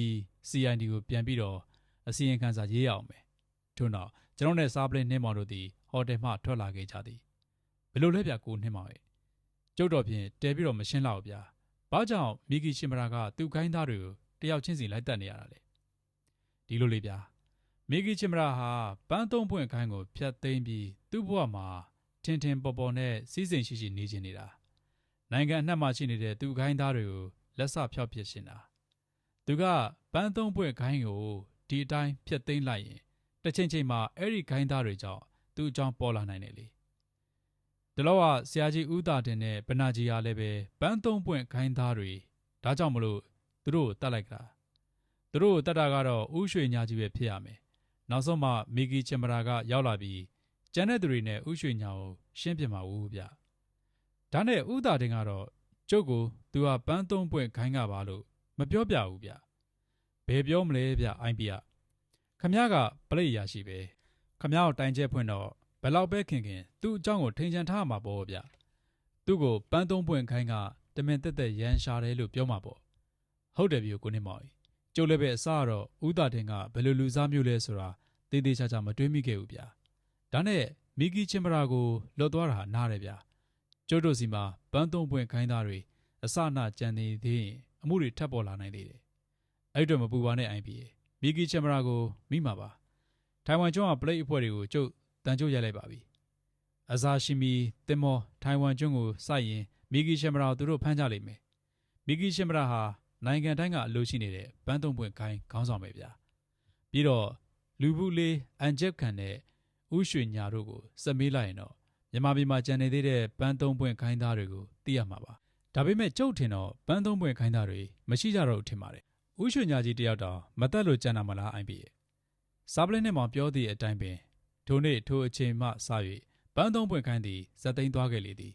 CID ကိုပြန်ပြီးတော့အစီရင်ခံစာရေးရအောင်မယ်ထို့နောက်ကျွန်တော်နဲ့စားပလင်းနှင်းမောင်တို့သည်ဟိုတယ်မှထွက်လာခဲ့ကြသည်ဘယ်လိုလဲဗျာကိုနှင်းမောင်ရဲ့ကျုပ်တော်ဖြင့်တဲပြီးတော့မရှင်းလောက်ဗျာဘာကြောင့်မီကီရှင်မရာကသူ့ခိုင်းသားတွေကိုတယောက်ချင်းစီလိုက်တက်နေရတာလဲဒီလိုလေဗျာမီကီရှင်မရာဟာပန်းသုံးပွင့်ခိုင်းကိုဖျက်သိမ်းပြီးသူ့ဘဝမှာထင်ထင်ပေါ်ပေါ်နဲ့စီးစိမ်ရှိရှိနေချင်နေတာနိုင်ငံအနှံ့မှာရှိနေတဲ့သူ့ခိုင်းသားတွေကိုလက်ဆဖြောက်ပစ်ရှင်တာသူကပန်းသုံးပွင့်ခိုင်းကိုဒီအတိုင်းဖျက်သိမ်းလိုက်ရင်တစ်ချိန်ချိန်မှာအဲ့ဒီခိုင်းသားတွေကြောင့်သူ့အကြောင်းပေါ်လာနိုင်တယ်လေဒီတော့ဆရာကြီးဦးတာတင်နဲ့ဗနာကြီးအားလည်းပဲပန်းသုံးပွင့်ခိုင်းသားတွေဒါကြောင့်မလို့သူတို့ကိုတတ်လိုက်တာသူတို့ကိုတတ်တာကတော့ဦးရွှေညာကြီးပဲဖြစ်ရမယ်နောက်ဆုံးမှမီကီချင်မရာကရောက်လာပြီးကျန်တဲ့သူတွေနဲ့ဦးရွှေညာကိုရှင်းပြမှာဦးဗျဒါနဲ့ဦးတာတင်ကတော့ကျုပ်ကိုသူကပန်းသုံးပွင့်ခိုင်းကပါလို့မပြောပြဘူးဗျဘယ်ပြောမလဲဗျအိုင်ပီကခမ ्या ကပလိတ်ရရှိပဲခမ ्या ကိုတိုင်ကျဲဖွင့်တော့ဘယ်လောက်ပဲခင်သူ့အကြောင်းကိုထိန်ချန်ထားမှာပေါ့ဗျသူ့ကိုပန်းသုံးပွင့်ခိုင်းကတမင်တက်တက်ရန်ရှာတယ်လို့ပြောမှာပေါ့ဟုတ်တယ်ဗျကိုနေမောင်ကျုပ်လည်းပဲအစကတော့ဦးတာတင်ကဘယ်လိုလူစားမျိုးလဲဆိုတာတေးသေးချာချာမတွေးမိခဲ့ဘူးဗျဒါနဲ့မီကီချင်မရာကိုလွတ်သွားတာနားတယ်ဗျကျုပ်တို့စီမှာပန်းသုံးပွင့်ခိုင်းသားတွေအစနာကြံနေသေးရင်အမှုတွေထပ်ပေါ်လာနိုင်သေးတယ်အဲ့တော့မပူပါနဲ့အိုင်ပီမီကီချင်မရာကိုမိမှာပါထိုင်ဝမ်ကျွန်းကပလိတ်အဖွဲ့တွေကိုကျုပ်တန်ကျုပ်ရိုက်လိုက်ပါပြီအဇာရှိမီတင်မောထိုင်ဝမ်ကျွန်းကိုစိုက်ရင်မီကီချင်မရာကိုသူတို့ဖမ်းကြလိမ့်မယ်မီကီချင်မရာဟာနိုင်ငံတိုင်းကအလို့ရှိနေတဲ့ပန်းသုံးပွင့်ခိုင်းခေါင်းဆောင်ပဲဗျာပြီးတော့လူဘူးလေးအန်ဂျက်ခံနဲ့ဥရွှေညာတို့ကိုစက်မေးလိုက်ရင်တော့မြန်မာပြည်မှာကြံနေသေးတဲ့ပန်းသုံးပွင့်ခိုင်းသားတွေကိုသိရမှာပါ ဒါပေမဲ့ကျုပ်ထင်တော့ပန်းသုံးပွင့်ခိုင်းတာတွေမရှိကြတော့ဘူးထင်ပါတယ်ဥရွှေညာကြီးတယောက်တောင်မတက်လို့ကြံတာမလားအိုင်ပြီစားပလင်းနဲ့မောင်ပြောသည့်အတိုင်းပင်ထိုနေ့ထိုအချိန်မှစ၍ပန်းသုံးပွင့်ခိုင်းသည်ဇက်သိမ်းသွားခဲ့လေသည်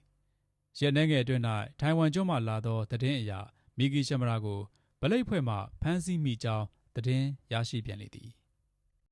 ရက်နှဲငယ်အတွင်း၌ထိုင်ဝမ်ကျွန်းမှလာသောသတင်းအရာမီဂီရှမရာကိုဗလိတ်ဖွဲ့မှဖမ်းဆီးမိကြောင်းသတင်းရရှိပြန်လေသည်